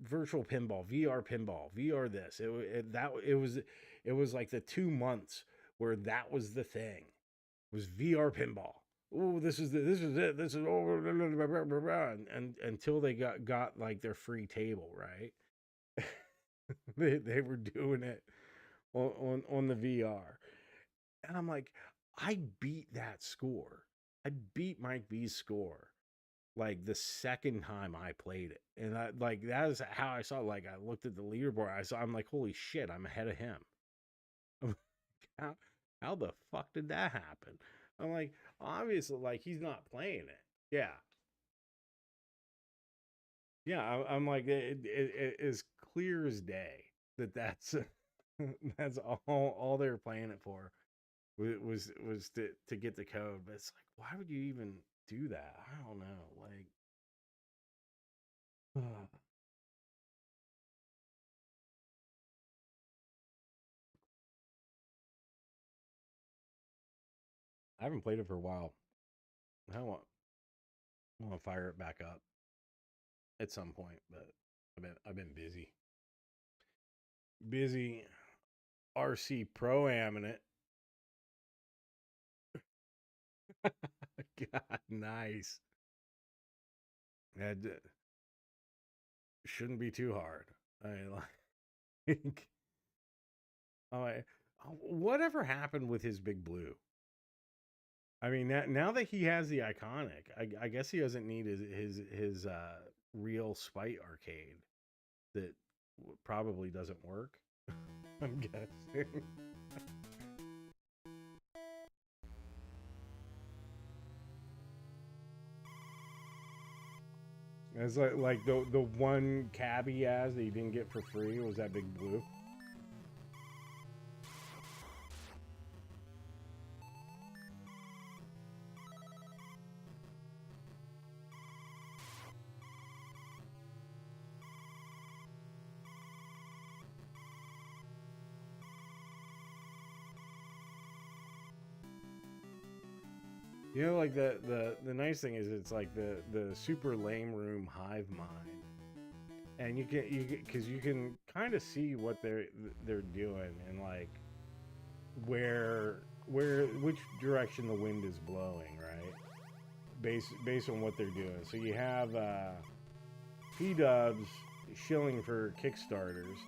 virtual pinball, VR this. It was like the 2 months where that was the thing. It was VR pinball. Oh, this is it. This is and until they got like their free table, right? they were doing it on the VR. And I'm like, I beat that score. I beat Mike B's score like the second time I played it. And that is how I saw it. Like I looked at the leaderboard, I'm like, holy shit, I'm ahead of him. How the fuck did that happen? I'm like, obviously, like he's not playing it. Yeah. Yeah, I'm like, it is clear as day that's that's all they were playing it for was to get the code. But it's like, why would you even do that? I don't know. Like, I haven't played it for a while. I want to fire it back up at some point, but I've been busy RC pro-amming it. God, nice. That shouldn't be too hard. I mean, like, whatever happened with his Big Blue? I mean, now that he has the Iconic, I guess he doesn't need his real Spite arcade that probably doesn't work. I'm guessing. It's like the one cab he has that he didn't get for free was that Big Blue. You know, like the nice thing is it's like the super lame room hive mind, and you because you can kind of see what they're doing and like which direction the wind is blowing, right? Based on what they're doing. So you have P-Dubs shilling for Kickstarters,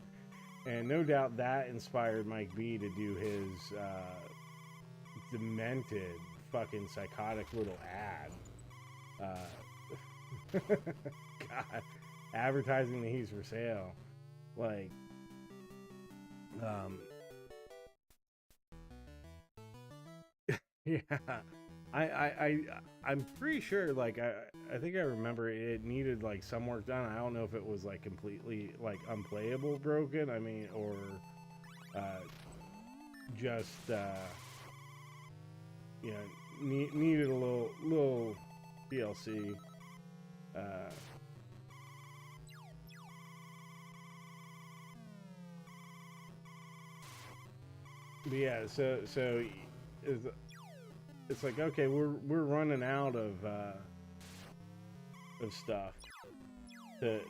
and no doubt that inspired Mike B to do his demented fucking psychotic little ad. God, advertising that he's for sale. Like, yeah, I'm pretty sure. Like, I think I remember it needed like some work done. I don't know if it was like completely like unplayable, broken. I mean, or just you know, needed a little DLC. But yeah, so it's like, okay, we're running out of stuff to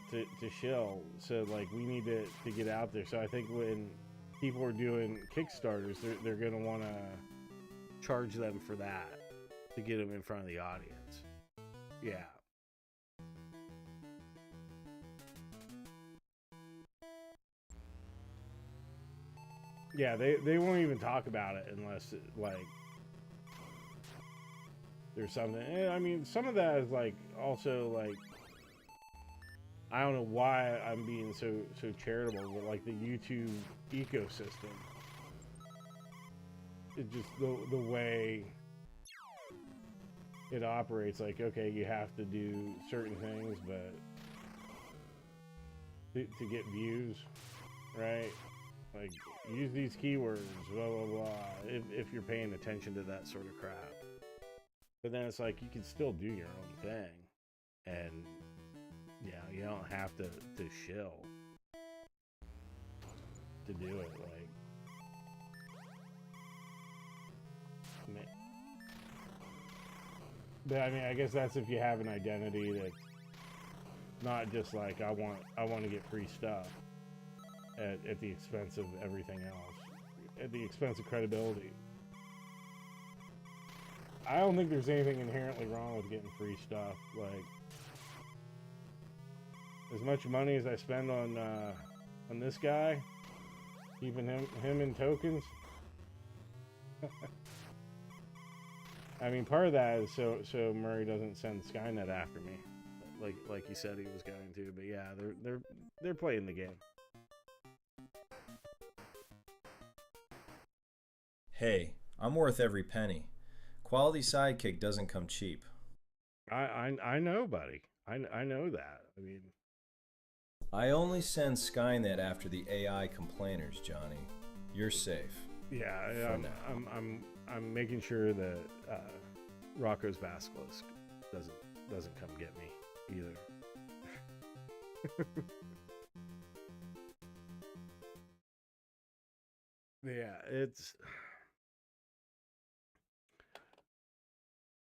shill. So like we need to get out there. So I think when people are doing Kickstarters, they're gonna want to charge them for that to get them in front of the audience. Yeah. Yeah, they won't even talk about it unless like there's something. I mean, some of that is like also like I don't know why I'm being so charitable, but like the YouTube ecosystem, it just the way it operates. Like, okay, you have to do certain things, but to get views, right? Like, use these keywords, blah blah blah. If you're paying attention to that sort of crap, but then it's like you can still do your own thing, and yeah, you don't have to shill to do it. Like, but I mean, I guess that's if you have an identity that's not just like I want to get free stuff at the expense of everything else, at the expense of credibility. I don't think there's anything inherently wrong with getting free stuff. Like, as much money as I spend on this guy, keeping him in tokens. I mean, part of that is so Murray doesn't send Skynet after me, like he said he was going to. But yeah, they're playing the game. Hey, I'm worth every penny. Quality Sidekick doesn't come cheap. I know, buddy. I know that. I mean, I only send Skynet after the AI complainers, Johnny. You're safe. Yeah, I'm making sure that Rocco's Basilisk doesn't come get me either. Yeah, it's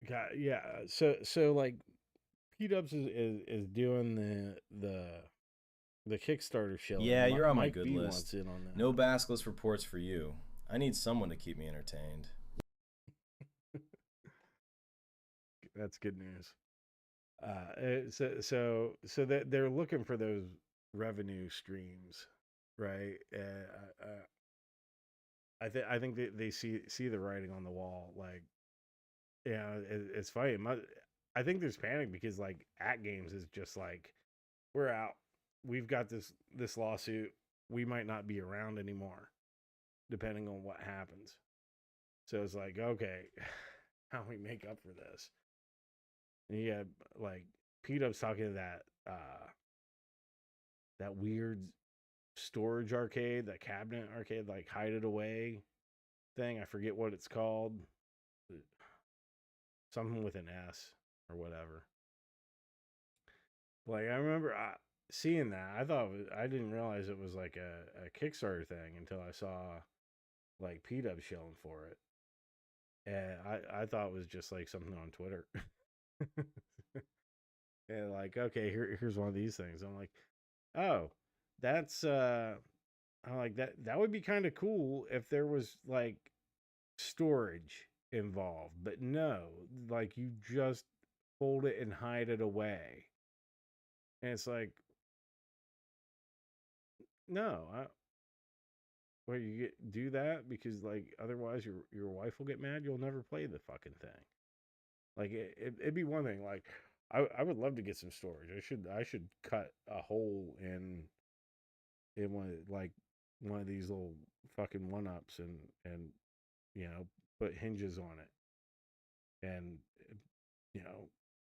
got yeah. So like P-Dubs is doing the Kickstarter show. Yeah, you're on my Mike good B list. wants in on that. No Basilisk reports for you. I need someone to keep me entertained. That's good news. So that they're looking for those revenue streams, right? I think they see the writing on the wall. Like, yeah, it's funny. I think there's panic because like At Games is just like, we're out. We've got this lawsuit. We might not be around anymore, depending on what happens. So it's like, okay, how do we make up for this? And you had like P-Dub's talking to that weird storage arcade, that cabinet arcade, like hide it away thing. I forget what it's called. Something with an S or whatever. Like, I remember seeing that. I didn't realize it was like a Kickstarter thing until I saw like P-Dub shilling for it. And I thought it was just like something on Twitter. And like, okay, here's one of these things. I'm like, oh, that's I'm like that would be kind of cool if there was like storage involved, but no, like you just fold it and hide it away. And it's like, no, where you do that because like otherwise your wife will get mad. You'll never play the fucking thing. Like it'd be one thing. Like I would love to get some storage. I should cut a hole in one of these little fucking 1-ups and put hinges on it and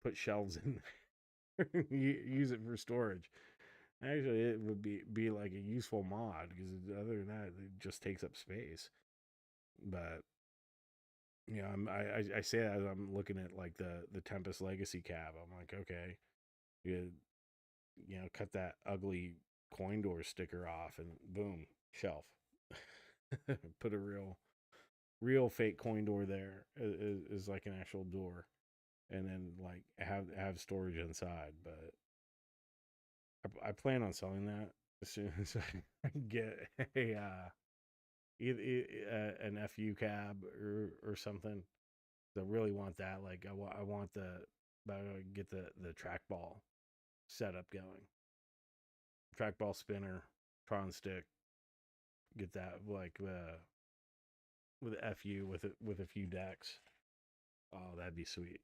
put shelves in there. Use it for storage. Actually, it would be like a useful mod because other than that, it just takes up space. But I say that as I'm looking at like the Tempest Legacy cab. I'm like, okay, you cut that ugly coin door sticker off, and boom, shelf. Put a real real fake coin door there is like an actual door, and then like have storage inside. But I plan on selling that as soon as I get a either an FU cab or something. I really want that. Like I want get the trackball setup going. Trackball spinner, Tron stick. Get that like with a FU with a few decks. Oh, that'd be sweet.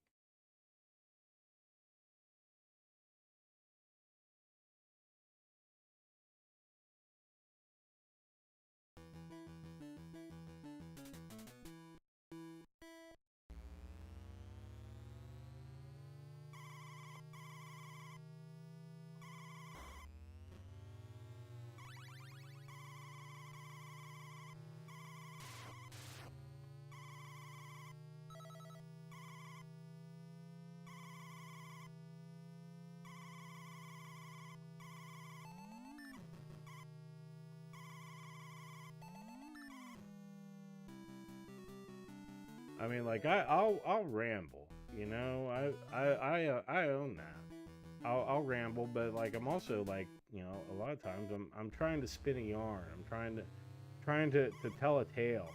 I mean, like I'll ramble, you know. I own that. I'll ramble, but like I'm also like, you know, a lot of times I'm trying to spin a yarn. I'm trying to tell a tale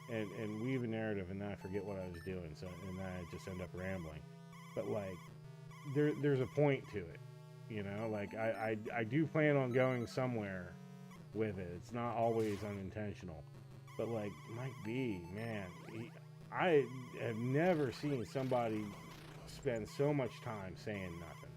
and weave a narrative, and then I forget what I was doing. So and then I just end up rambling. But like there's a point to it, you know. Like I do plan on going somewhere with it. It's not always unintentional. But like Mike B, man, I have never seen somebody spend so much time saying nothing.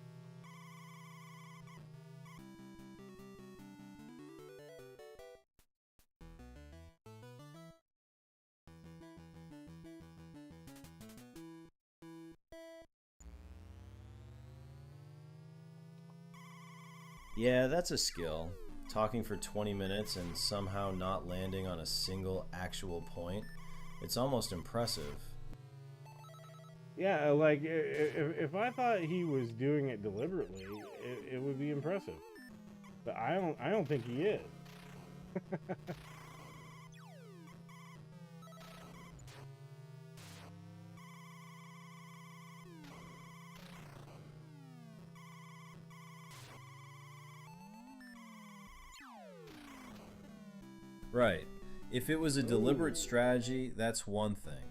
Yeah, that's a skill. Talking for 20 minutes and somehow not landing on a single actual point. It's almost impressive. Yeah, like if I thought he was doing it deliberately, it would be impressive. But I don't think he is. Right. If it was a deliberate strategy, that's one thing.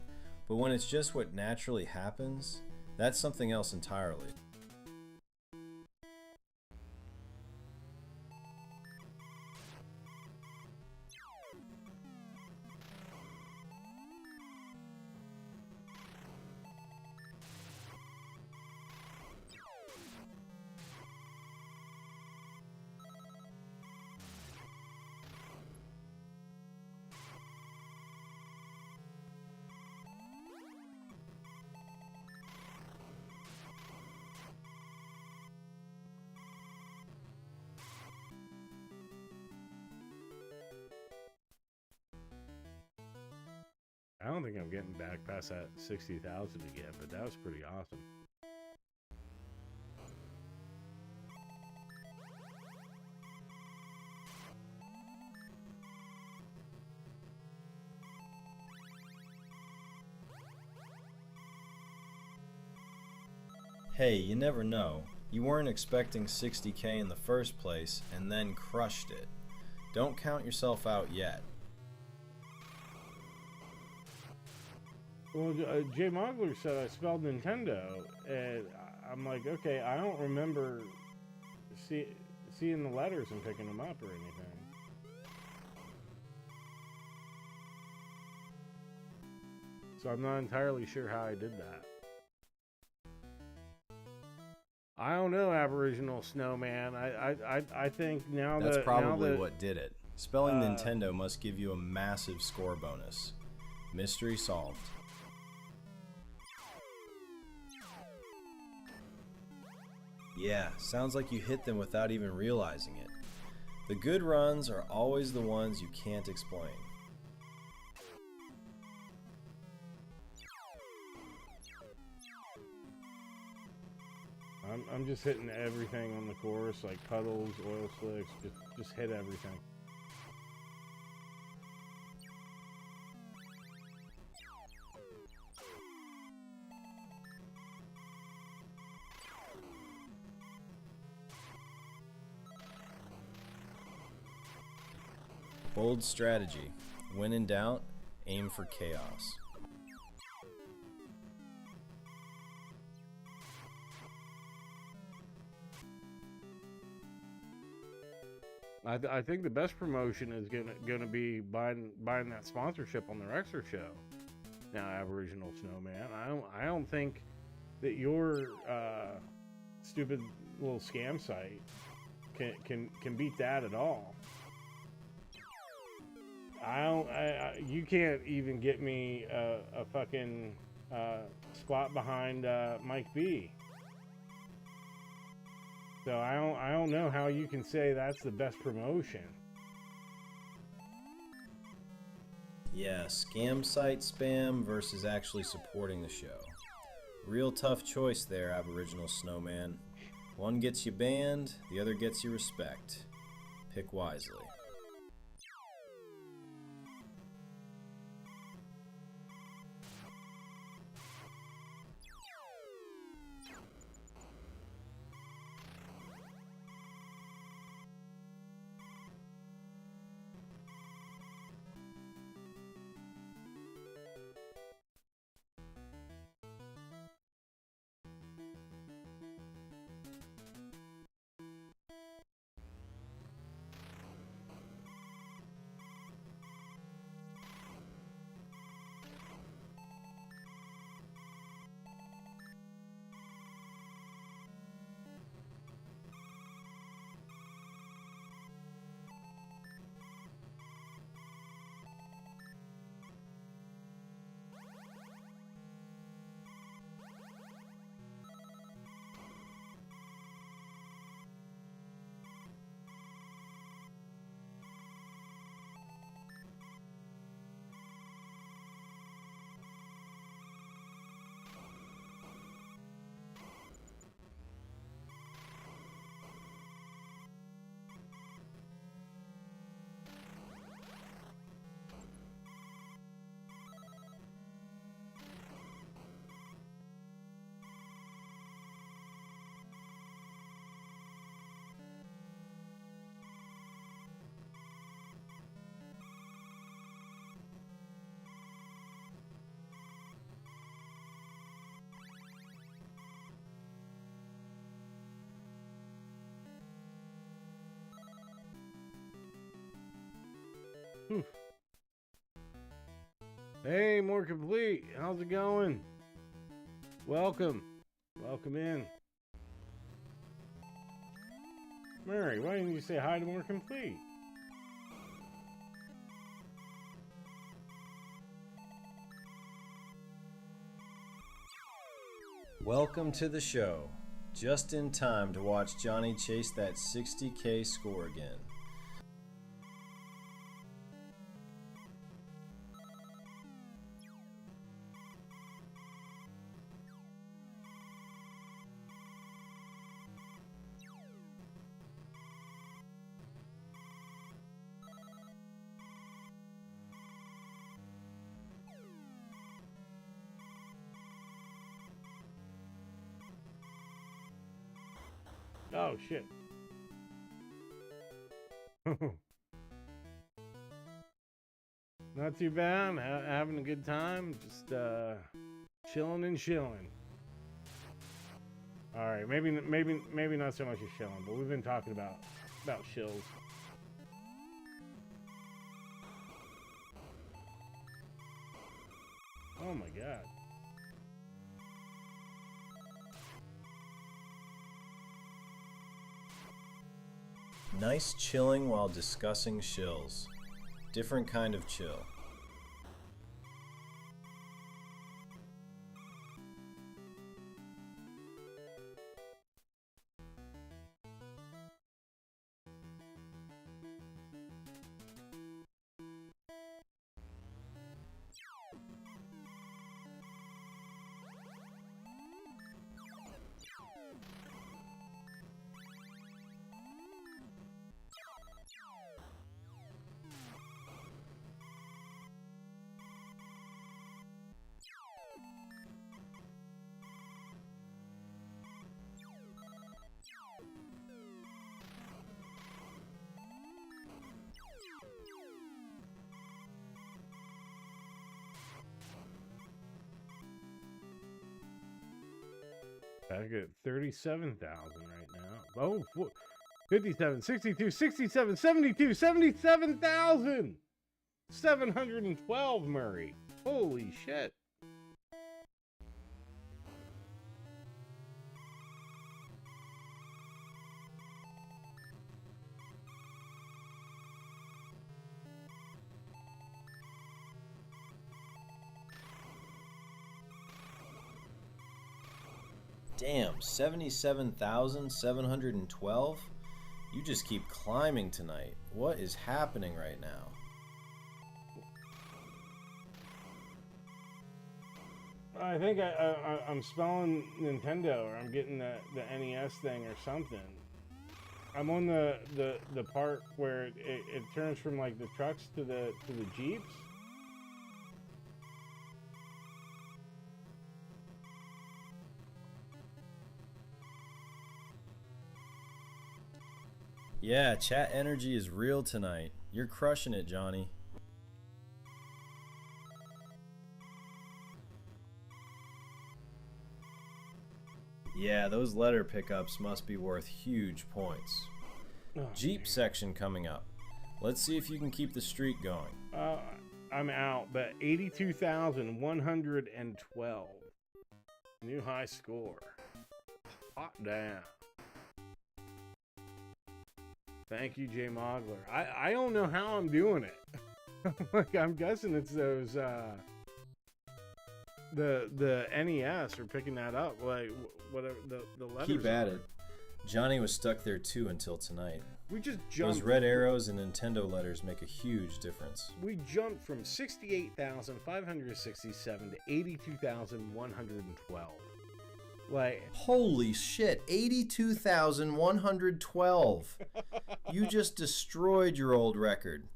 But when it's just what naturally happens, that's something else entirely. I don't think I'm getting back past that 60,000 again, but that was pretty awesome. Hey, you never know. You weren't expecting 60K in the first place and then crushed it. Don't count yourself out yet. Well, Jay Mogler said I spelled Nintendo, and I'm like, okay, I don't remember seeing the letters and picking them up or anything. So I'm not entirely sure how I did that. I don't know, Aboriginal Snowman. I think now That's that probably now that, what did it. Spelling Nintendo must give you a massive score bonus. Mystery solved. Yeah, sounds like you hit them without even realizing it. The good runs are always the ones you can't explain. I'm just hitting everything on the course, like puddles, oil slicks, just hit everything. Bold strategy. When in doubt, aim for chaos. I think the best promotion is gonna be buying that sponsorship on the Rexer show. Now, Aboriginal Snowman, I don't think that your stupid little scam site can beat that at all. You can't even get me a fucking squat behind Mike B. So I don't know how you can say that's the best promotion. Yeah, scam site spam versus actually supporting the show. Real tough choice there, Aboriginal Snowman. One gets you banned, the other gets you respect. Pick wisely. Hey, More Complete, how's it going? Welcome in. Murray, why didn't you say hi to More Complete? Welcome to the show. Just in time to watch Johnny chase that 60K score again. Oh, shit. Not too bad. Having a good time. Just chilling and chilling. All right, maybe not so much as chilling, but we've been talking about shills. Oh my god. Nice chilling while discussing shills. Different kind of chill. I get 37,000 right now. Oh, 57, 62, 67, 72, 77,000! 712, Murray. Holy shit. Damn, 77,712? You just keep climbing tonight. What is happening right now? I think I'm spelling Nintendo, or I'm getting the NES thing or something. I'm on the part where it turns from like the trucks to the Jeeps. Yeah, chat energy is real tonight. You're crushing it, Johnny. Yeah, those letter pickups must be worth huge points. Oh, Jeep section coming up. Let's see if you can keep the streak going. I'm out, but 82,112. New high score. Hot damn. Thank you, Jay Mogler. I don't know how I'm doing it. Like, I'm guessing it's those the NES are picking that up. Like whatever the letters. Keep at it. Johnny was stuck there too until tonight. We just jumped. Those red arrows and Nintendo letters make a huge difference. We jumped from 68,567 to 82,112. Like, holy shit, 82,112. You just destroyed your old record.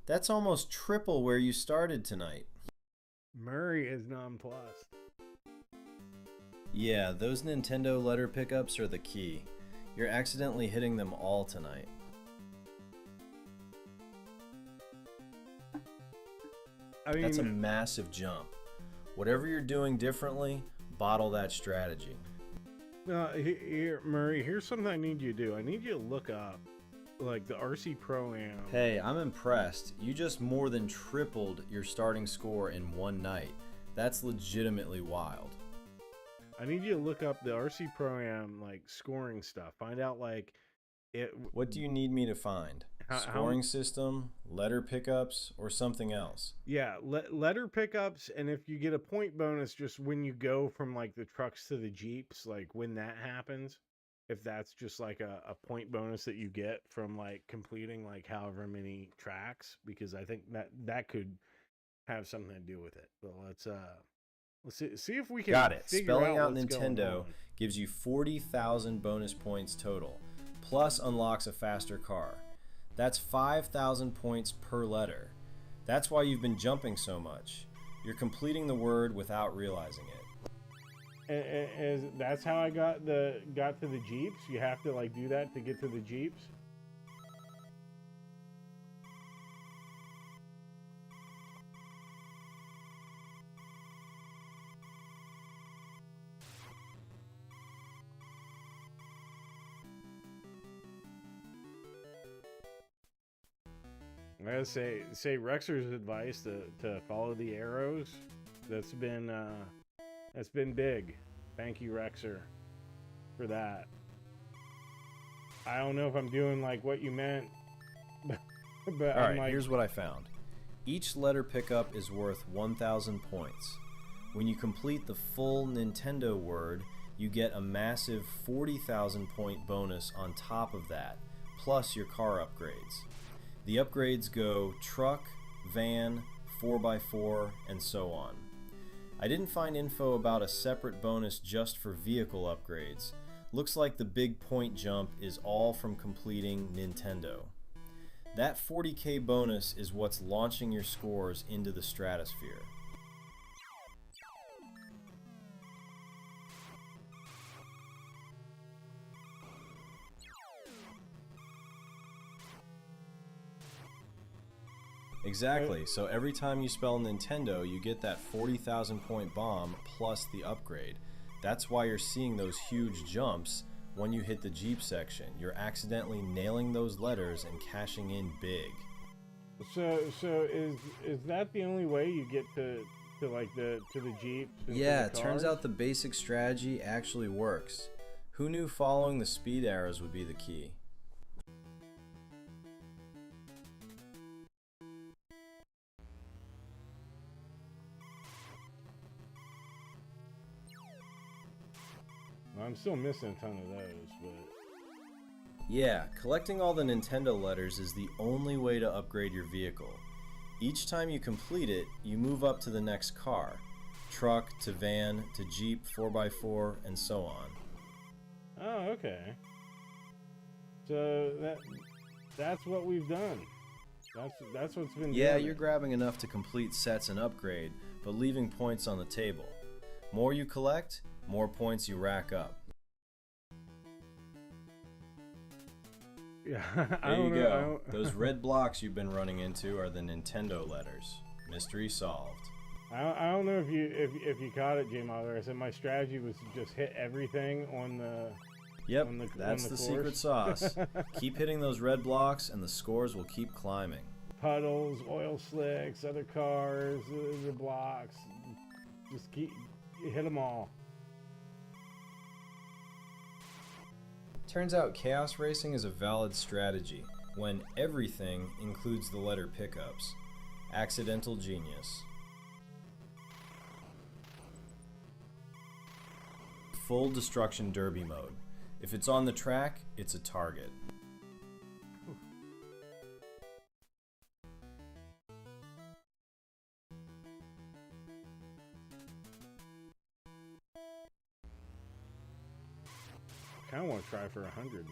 That's almost triple where you started tonight. Murray is nonplussed. Yeah, those Nintendo letter pickups are the key. You're accidentally hitting them all tonight. I mean, that's a massive jump. Whatever you're doing differently, bottle that strategy. Here, Murray, here's something I need you to do. I need you to look up, like, the RC Pro-Am. Hey, I'm impressed. You just more than tripled your starting score in one night. That's legitimately wild. I need you to look up the RC Pro-Am, like, scoring stuff. Find out, like, it. What do you need me to find? Scoring system, letter pickups, or something else? Yeah, letter pickups, and if you get a point bonus just when you go from, like, the trucks to the Jeeps, like, when that happens, if that's just, like, a point bonus that you get from, like, completing, like, however many tracks, because I think that could have something to do with it. But let's see if we can. Got it. Figure Spelling out what's going Nintendo on. gives you 40,000 bonus points total, plus unlocks a faster car. That's 5,000 points per letter. That's why you've been jumping so much. You're completing the word without realizing it. That's how I got to the Jeeps? You have to, like, do that to get to the Jeeps? I gotta say Rexer's advice to follow the arrows, that's been big. Thank you, Rexer, for that. I don't know if I'm doing, like, what you meant, but All I'm right, like, here's what I found. Each letter pickup is worth 1,000 points. When you complete the full Nintendo word, you get a massive 40,000 point bonus on top of that, plus your car upgrades. The upgrades go truck, van, 4x4, and so on. I didn't find info about a separate bonus just for vehicle upgrades. Looks like the big point jump is all from completing Nintendo. That 40k bonus is what's launching your scores into the stratosphere. Exactly, so every time you spell Nintendo, you get that 40,000 point bomb plus the upgrade. That's why you're seeing those huge jumps when you hit the Jeep section. You're accidentally nailing those letters and cashing in big. So is that the only way you get to the Jeeps? And Yeah, to it the turns cars? out the basic strategy actually works. Who knew following the speed arrows would be the key? I'm still missing a ton of those, but Yeah, collecting all the Nintendo letters is the only way to upgrade your vehicle. Each time you complete it, you move up to the next car. Truck, to van, to Jeep, 4x4, and so on. oh, okay. So that's what we've done. That's what's been. Yeah, doing you're it. grabbing enough to complete sets and upgrade, but leaving points on the table. More you collect, more points you rack up. Yeah, I There don't you know. go. Those red blocks you've been running into are the Nintendo letters. Mystery solved. I don't know if you caught it, J Mother. I said my strategy was to just hit everything on the. Yep, on the that's course. the secret sauce. Keep hitting those red blocks and the scores will keep climbing. Puddles, oil slicks, other cars, the blocks. Just hit them all. Turns out chaos racing is a valid strategy when everything includes the letter pickups. Accidental genius. Full destruction derby mode. If it's on the track, it's a target. I kind of want to try for 100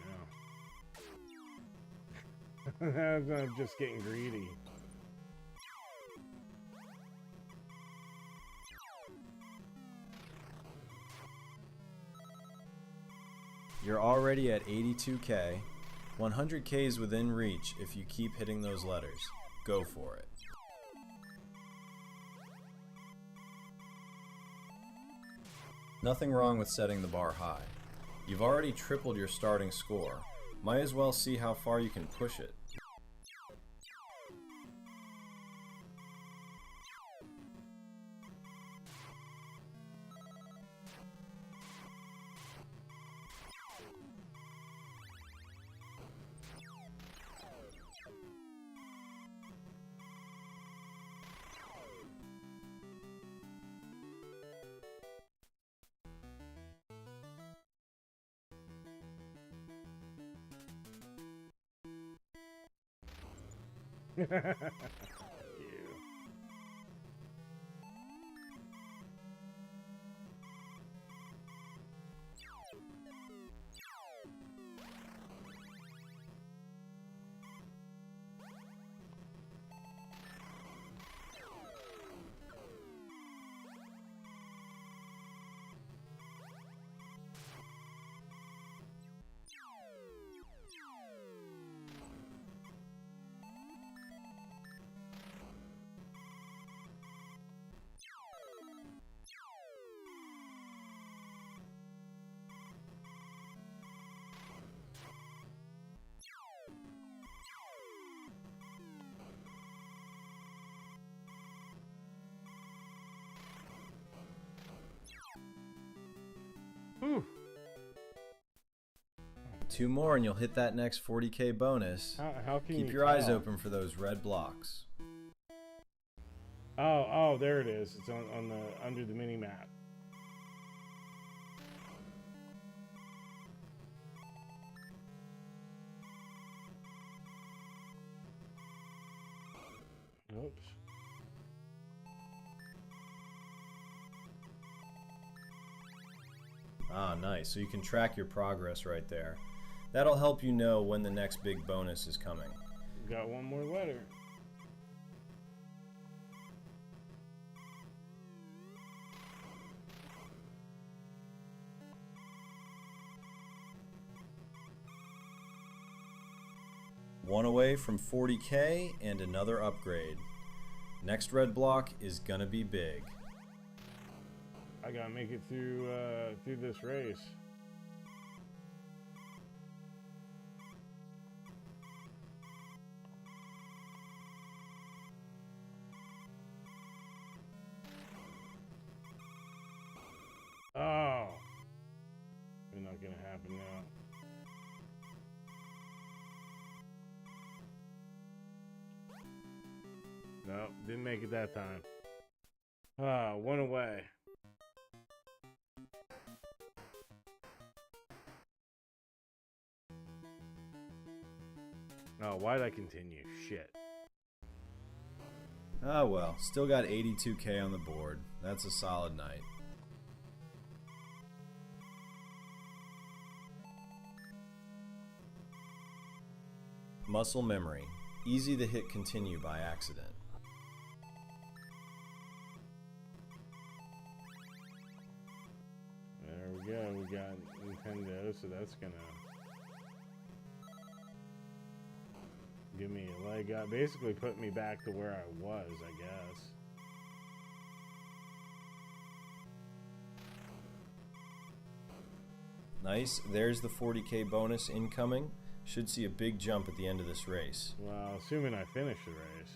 now. I'm just getting greedy. You're already at 82k. 100k is within reach if you keep hitting those letters. Go for it. Nothing wrong with setting the bar high. You've already tripled your starting score. Might as well see how far you can push it. You. Whew. 2 more and you'll hit that next 40k bonus. How can Keep you your eyes tell? open for those red blocks. Oh, there it is. It's on the under the mini map. Oops. Ah, nice. So you can track your progress right there. That'll help you know when the next big bonus is coming. Got one more letter. One away from 40k and another upgrade. Next red block is gonna be big. I gotta make it through this race. Oh, it's not gonna happen now. Nope, didn't make it that time. Ah, one away. Oh, why'd I continue? Shit. Ah well, still got 82K on the board. That's a solid night. Muscle memory. Easy to hit continue by accident. There we go. We got Nintendo, so that's gonna give me a leg up. Basically put me back to where I was, I guess. Nice. There's the 40K bonus incoming. Should see a big jump at the end of this race. Well, assuming I finish the race.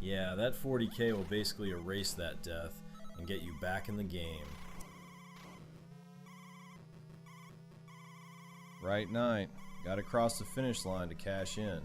Yeah, that 40K will basically erase that death and get you back in the game. Right night. Gotta cross the finish line to cash in.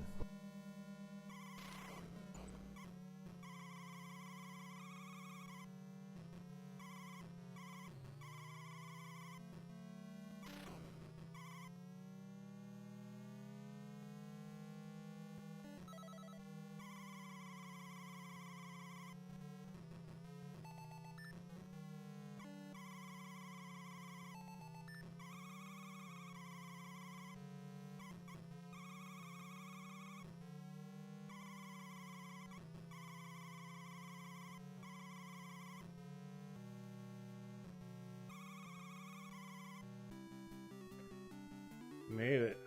Made it.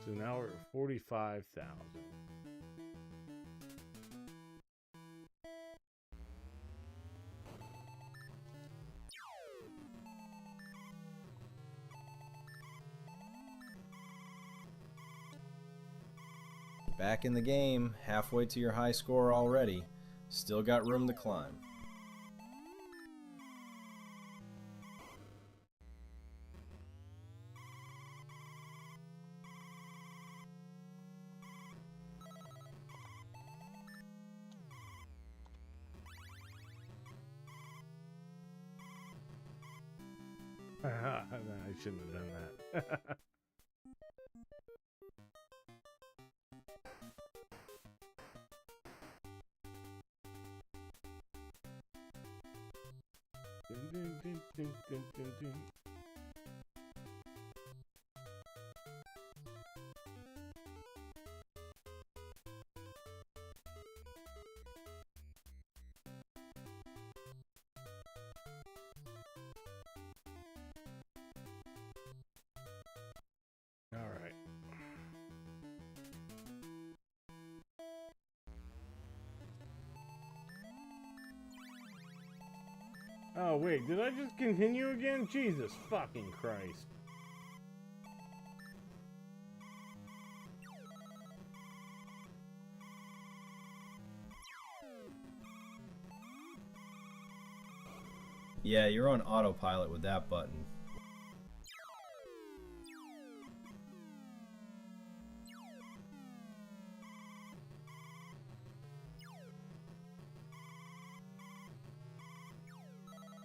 So now we're at 45,000. Back in the game, halfway to your high score already. Still got room to climb. No, I shouldn't have done that. Dun, dun, dun, dun, dun, dun. All right. Oh, wait, did I just continue again? Jesus fucking Christ. Yeah, you're on autopilot with that button.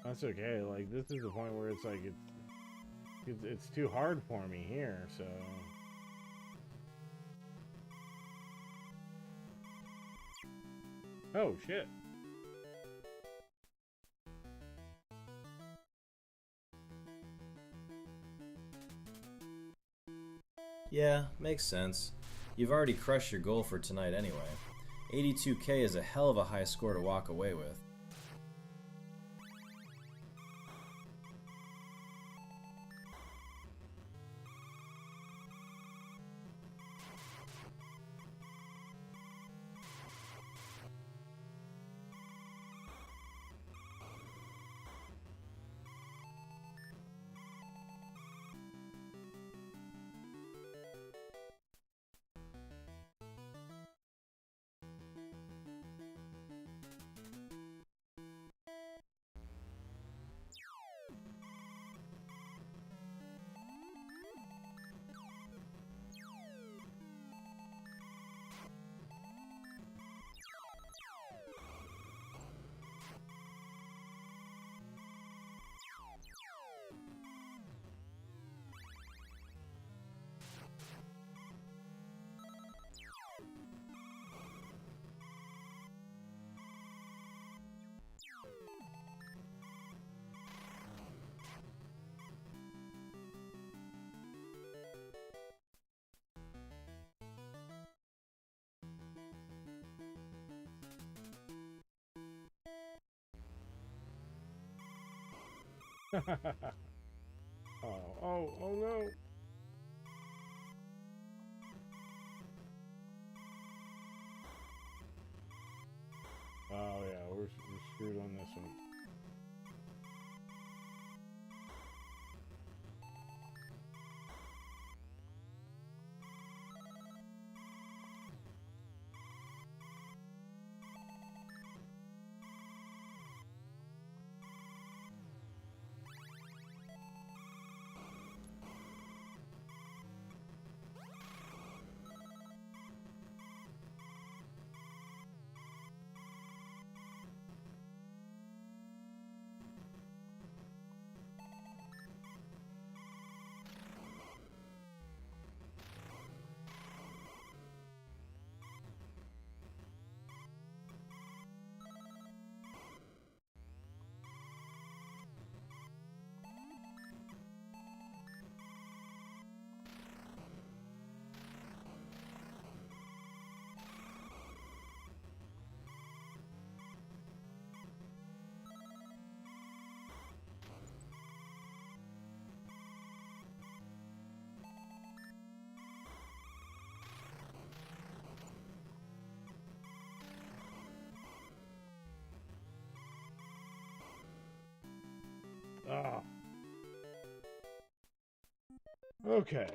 That's okay. Like, this is the point where it's like it's too hard for me here, so oh shit. Yeah, makes sense. You've already crushed your goal for tonight anyway. 82K is a hell of a high score to walk away with. Oh no. Oh yeah, we're screwed on this one. Ah. Okay.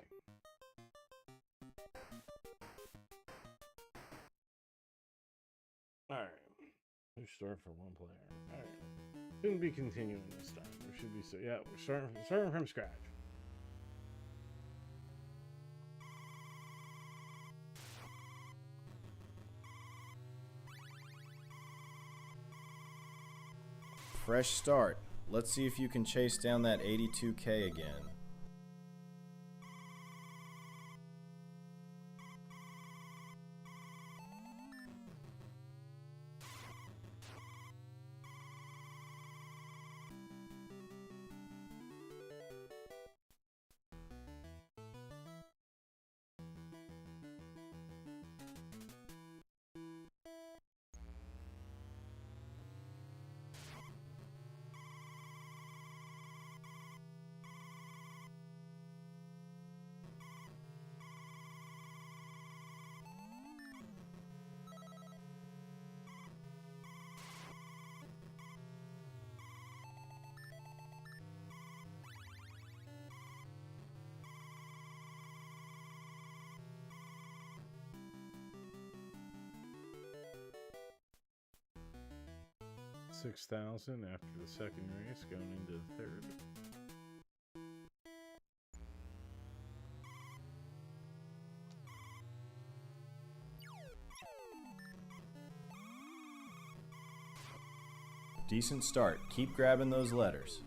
Alright. We start for one player. Alright. Shouldn't be continuing this time. We should be yeah, we're starting from scratch. Fresh start. Let's see if you can chase down that 82K again. $6,000 after the second race, going into the third. Decent start. Keep grabbing those letters.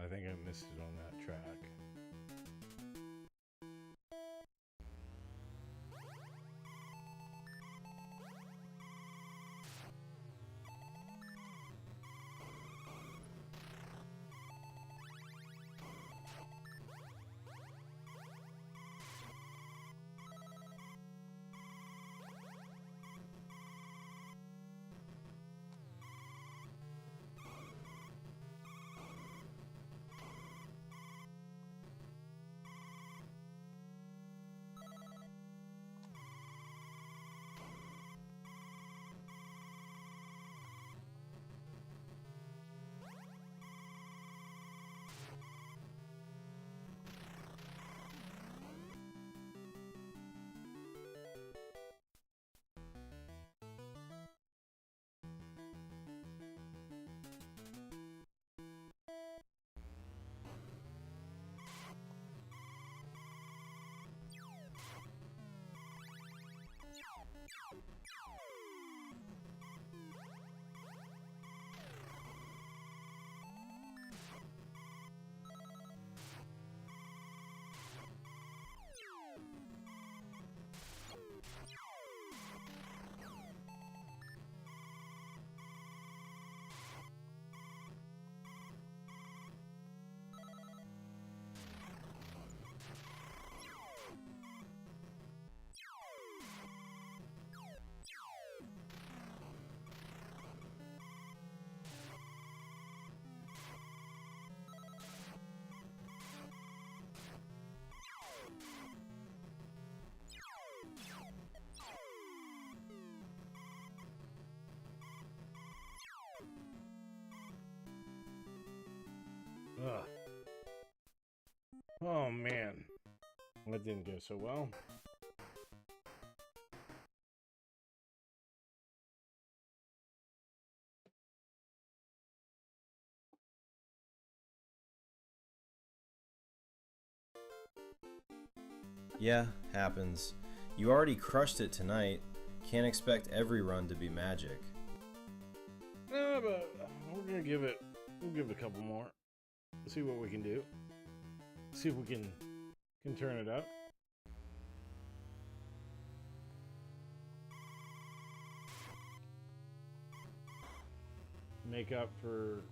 I think I missed it on that track. Oh man, that didn't go so well. Yeah, happens. You already crushed it tonight. Can't expect every run to be magic. No, but we'll give it a couple more. See what we can do. See if we can turn it up. Make up for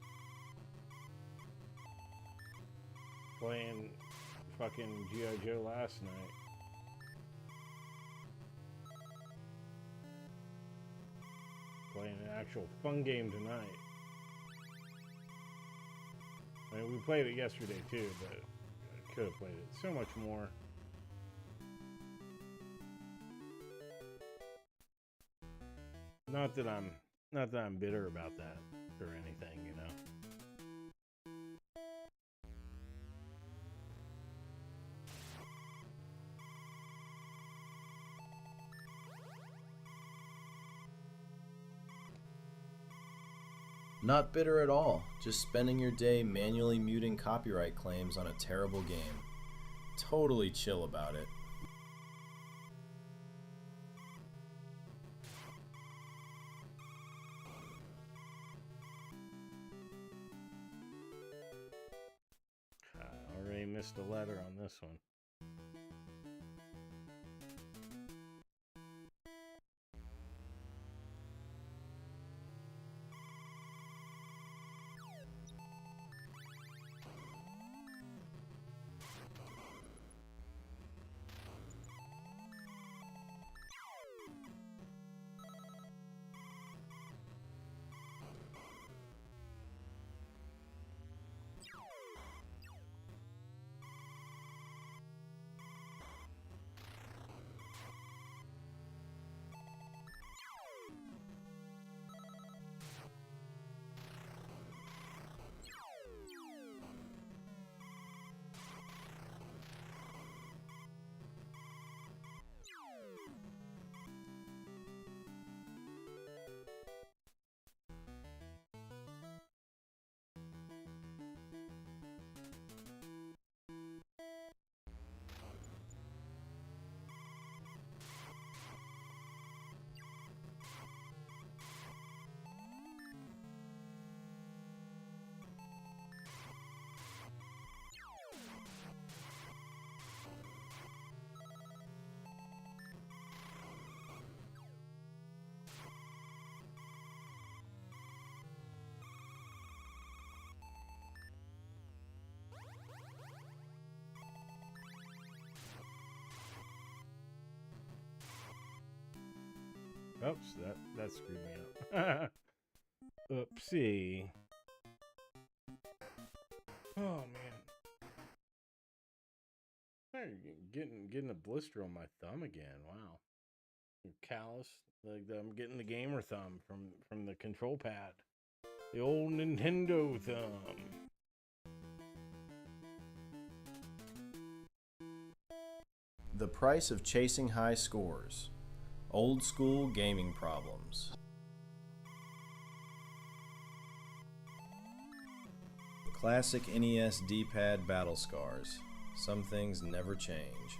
playing fucking G.I. Joe last night. Playing an actual fun game tonight. I mean, we played it yesterday too, but I could have played it so much more. Not that I'm bitter about that or anything, you know. Not bitter at all, just spending your day manually muting copyright claims on a terrible game. Totally chill about it. I already missed a letter on this one. Oops, that screwed me up. Oopsie. Oh man. Hey, getting a blister on my thumb again. Wow. Callous. Like I'm getting the gamer thumb from the control pad. The old Nintendo thumb. The price of chasing high scores. Old school gaming problems. Classic NES D-pad battle scars. Some things never change.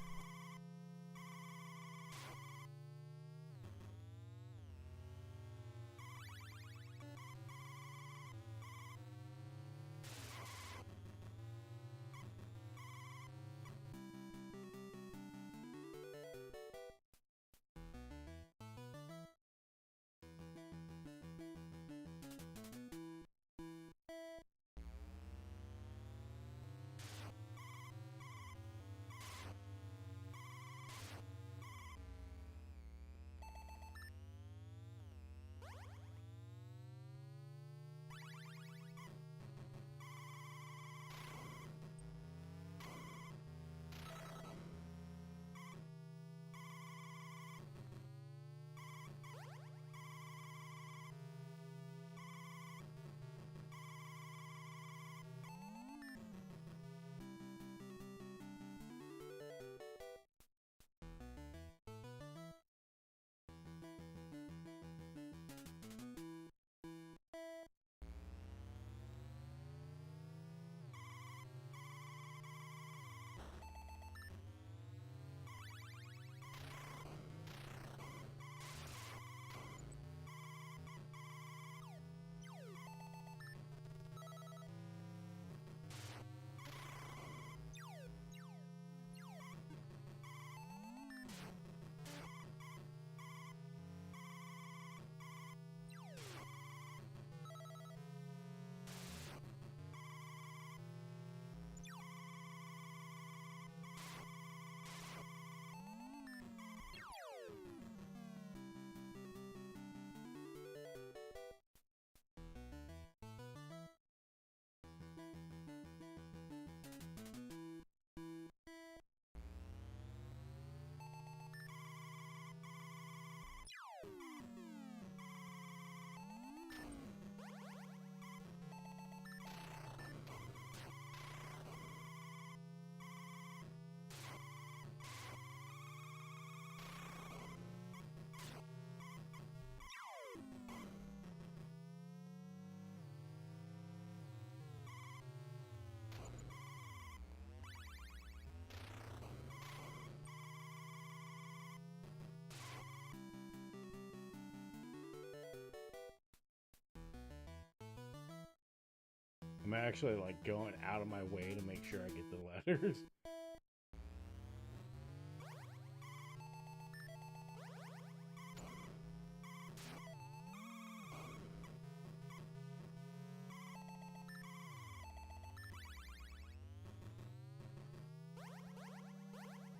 I'm actually like going out of my way to make sure I get the letters.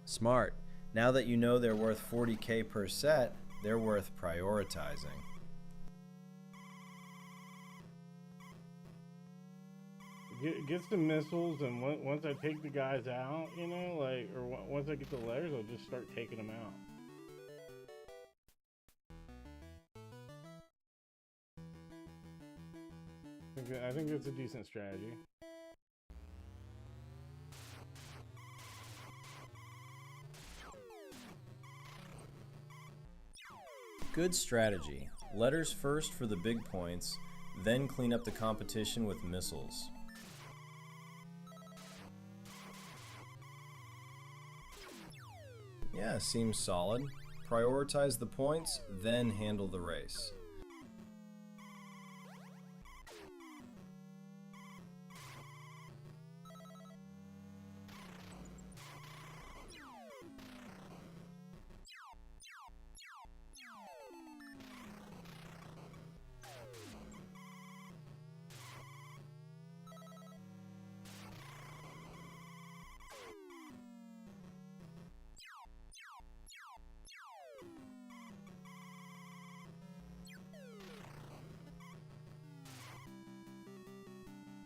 Smart. Now that you know they're worth 40K per set, they're worth prioritizing. Get some missiles, and once I take the guys out, you know, like, or once I get the letters, I'll just start taking them out. I think it's a decent strategy. Good strategy. Letters first for the big points, then clean up the competition with missiles. Yeah, seems solid. Prioritize the points, then handle the race.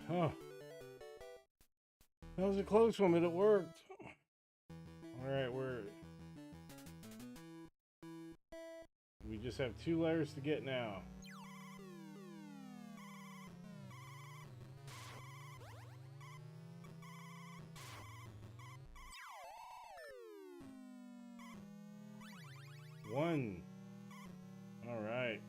Huh. That was a close one, but it worked. Alright, we just have 2 letters to get now. One. Alright.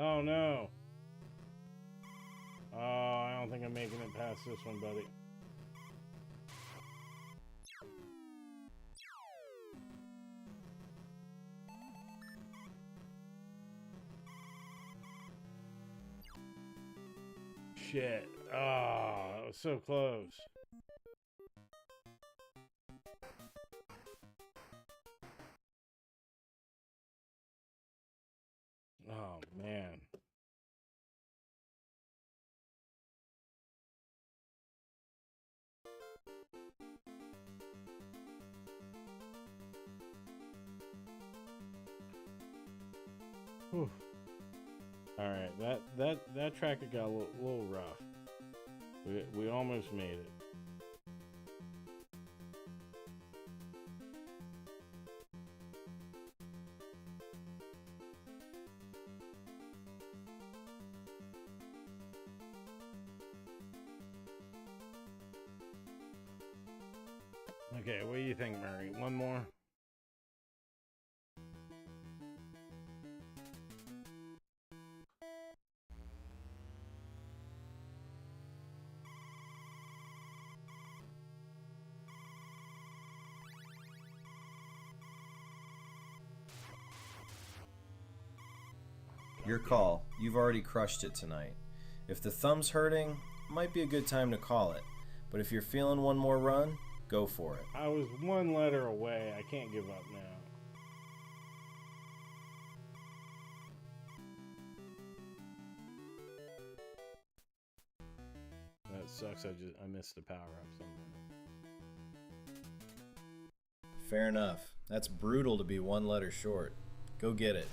Oh no. Oh, I don't think I'm making it past this one, buddy. Shit. Oh, that was so close. Oh, man. Whew. All right, that track got a little rough. We almost made it. Okay, what do you think, Murray? One more? Your call. You've already crushed it tonight. If the thumb's hurting, might be a good time to call it. But if you're feeling one more run, go for it. I was 1 letter away. I can't give up now. That sucks. I missed the power up somewhere. Fair enough. That's brutal to be 1 letter short. Go get it.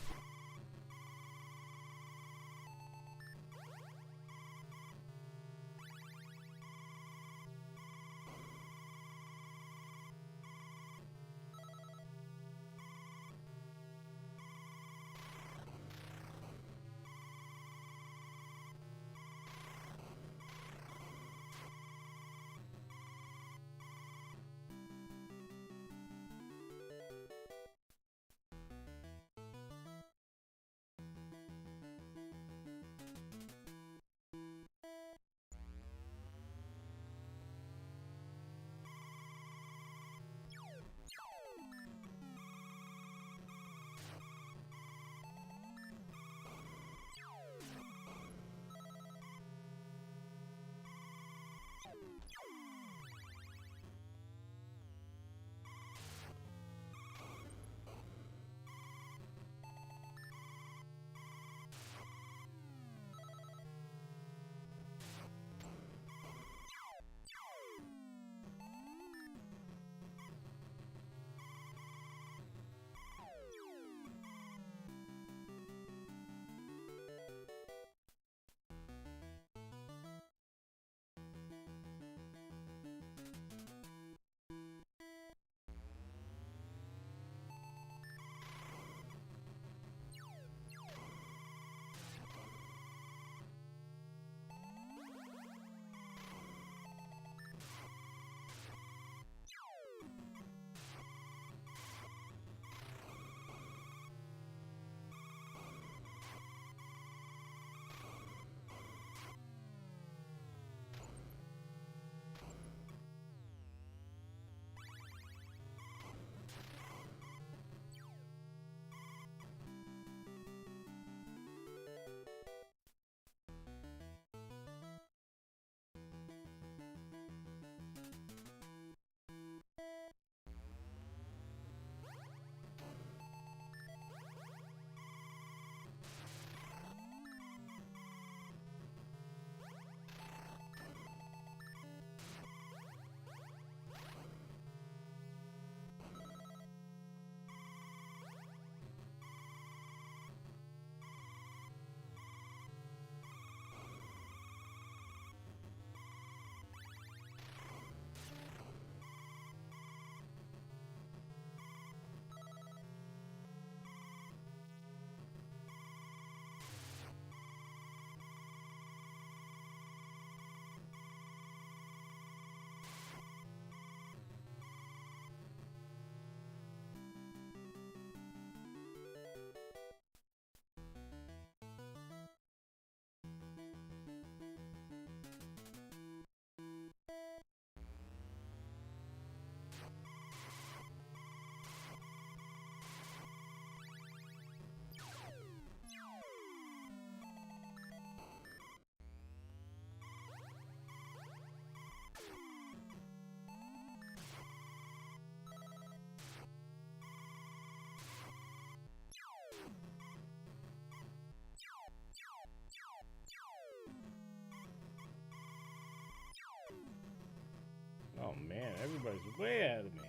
man, everybody's way ahead of me.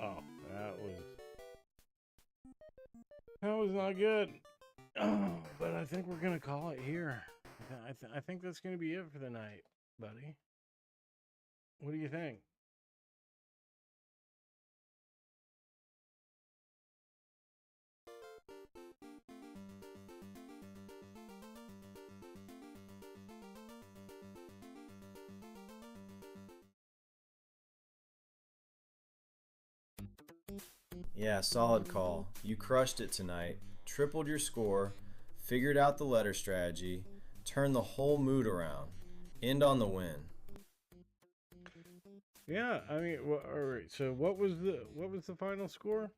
Oh, that was not good. Oh, but I think we're gonna call it here. I think that's gonna be it for the night, buddy. What do you think? Yeah, solid call. You crushed it tonight. Tripled your score, figured out the letter strategy, turned the whole mood around. End on the win. Yeah, I mean, well, all right. So what was the final score?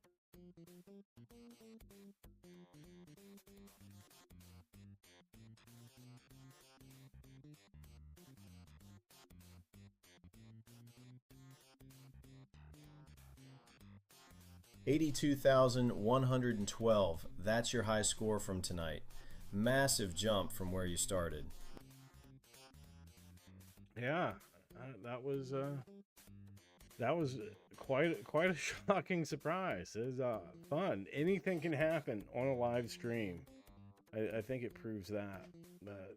$82,112. That's your high score from tonight. Massive jump from where you started. Yeah, that was quite a shocking surprise. It was fun. Anything can happen on a live stream. I think it proves that. But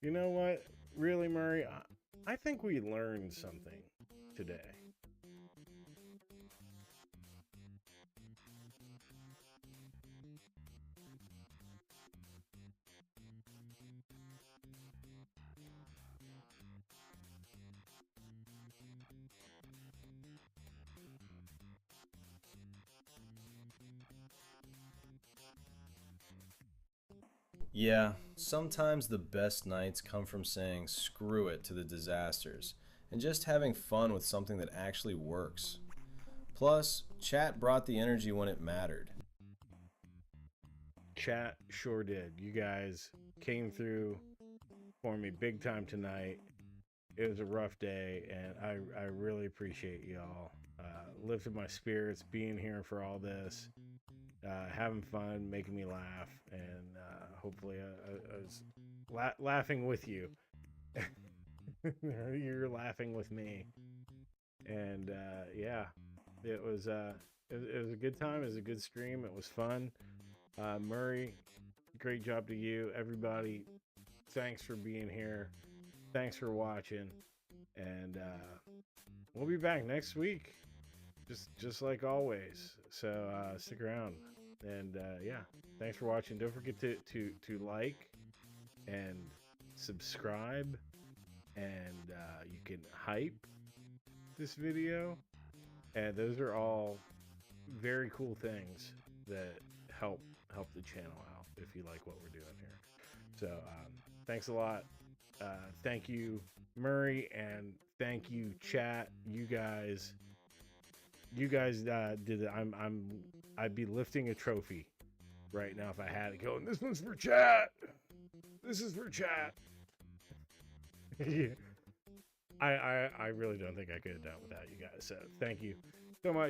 you know what? Really, Murray, I think we learned something today. Yeah, sometimes the best nights come from saying screw it to the disasters and just having fun with something that actually works. Plus, chat brought the energy when it mattered. Chat sure did. You guys came through for me big time tonight. It was a rough day, and I really appreciate y'all. Lifted my spirits, being here for all this, having fun, making me laugh, and hopefully I was laughing with you. You're laughing with me, and yeah, it was a good time. It was a good stream. It was fun. Murray, great job to you. Everybody, thanks for being here. Thanks for watching, and we'll be back next week, just like always. So stick around, and yeah, thanks for watching. Don't forget to like and subscribe, and you can hype this video, and those are all very cool things that help the channel out if you like what we're doing here. So thanks a lot. Thank you, Murray, and thank you, chat. You guys did it. I'd be lifting a trophy right now if I had it going. This one's for chat. This is for chat. Yeah. I really don't think I could have done it without you guys. So thank you so much.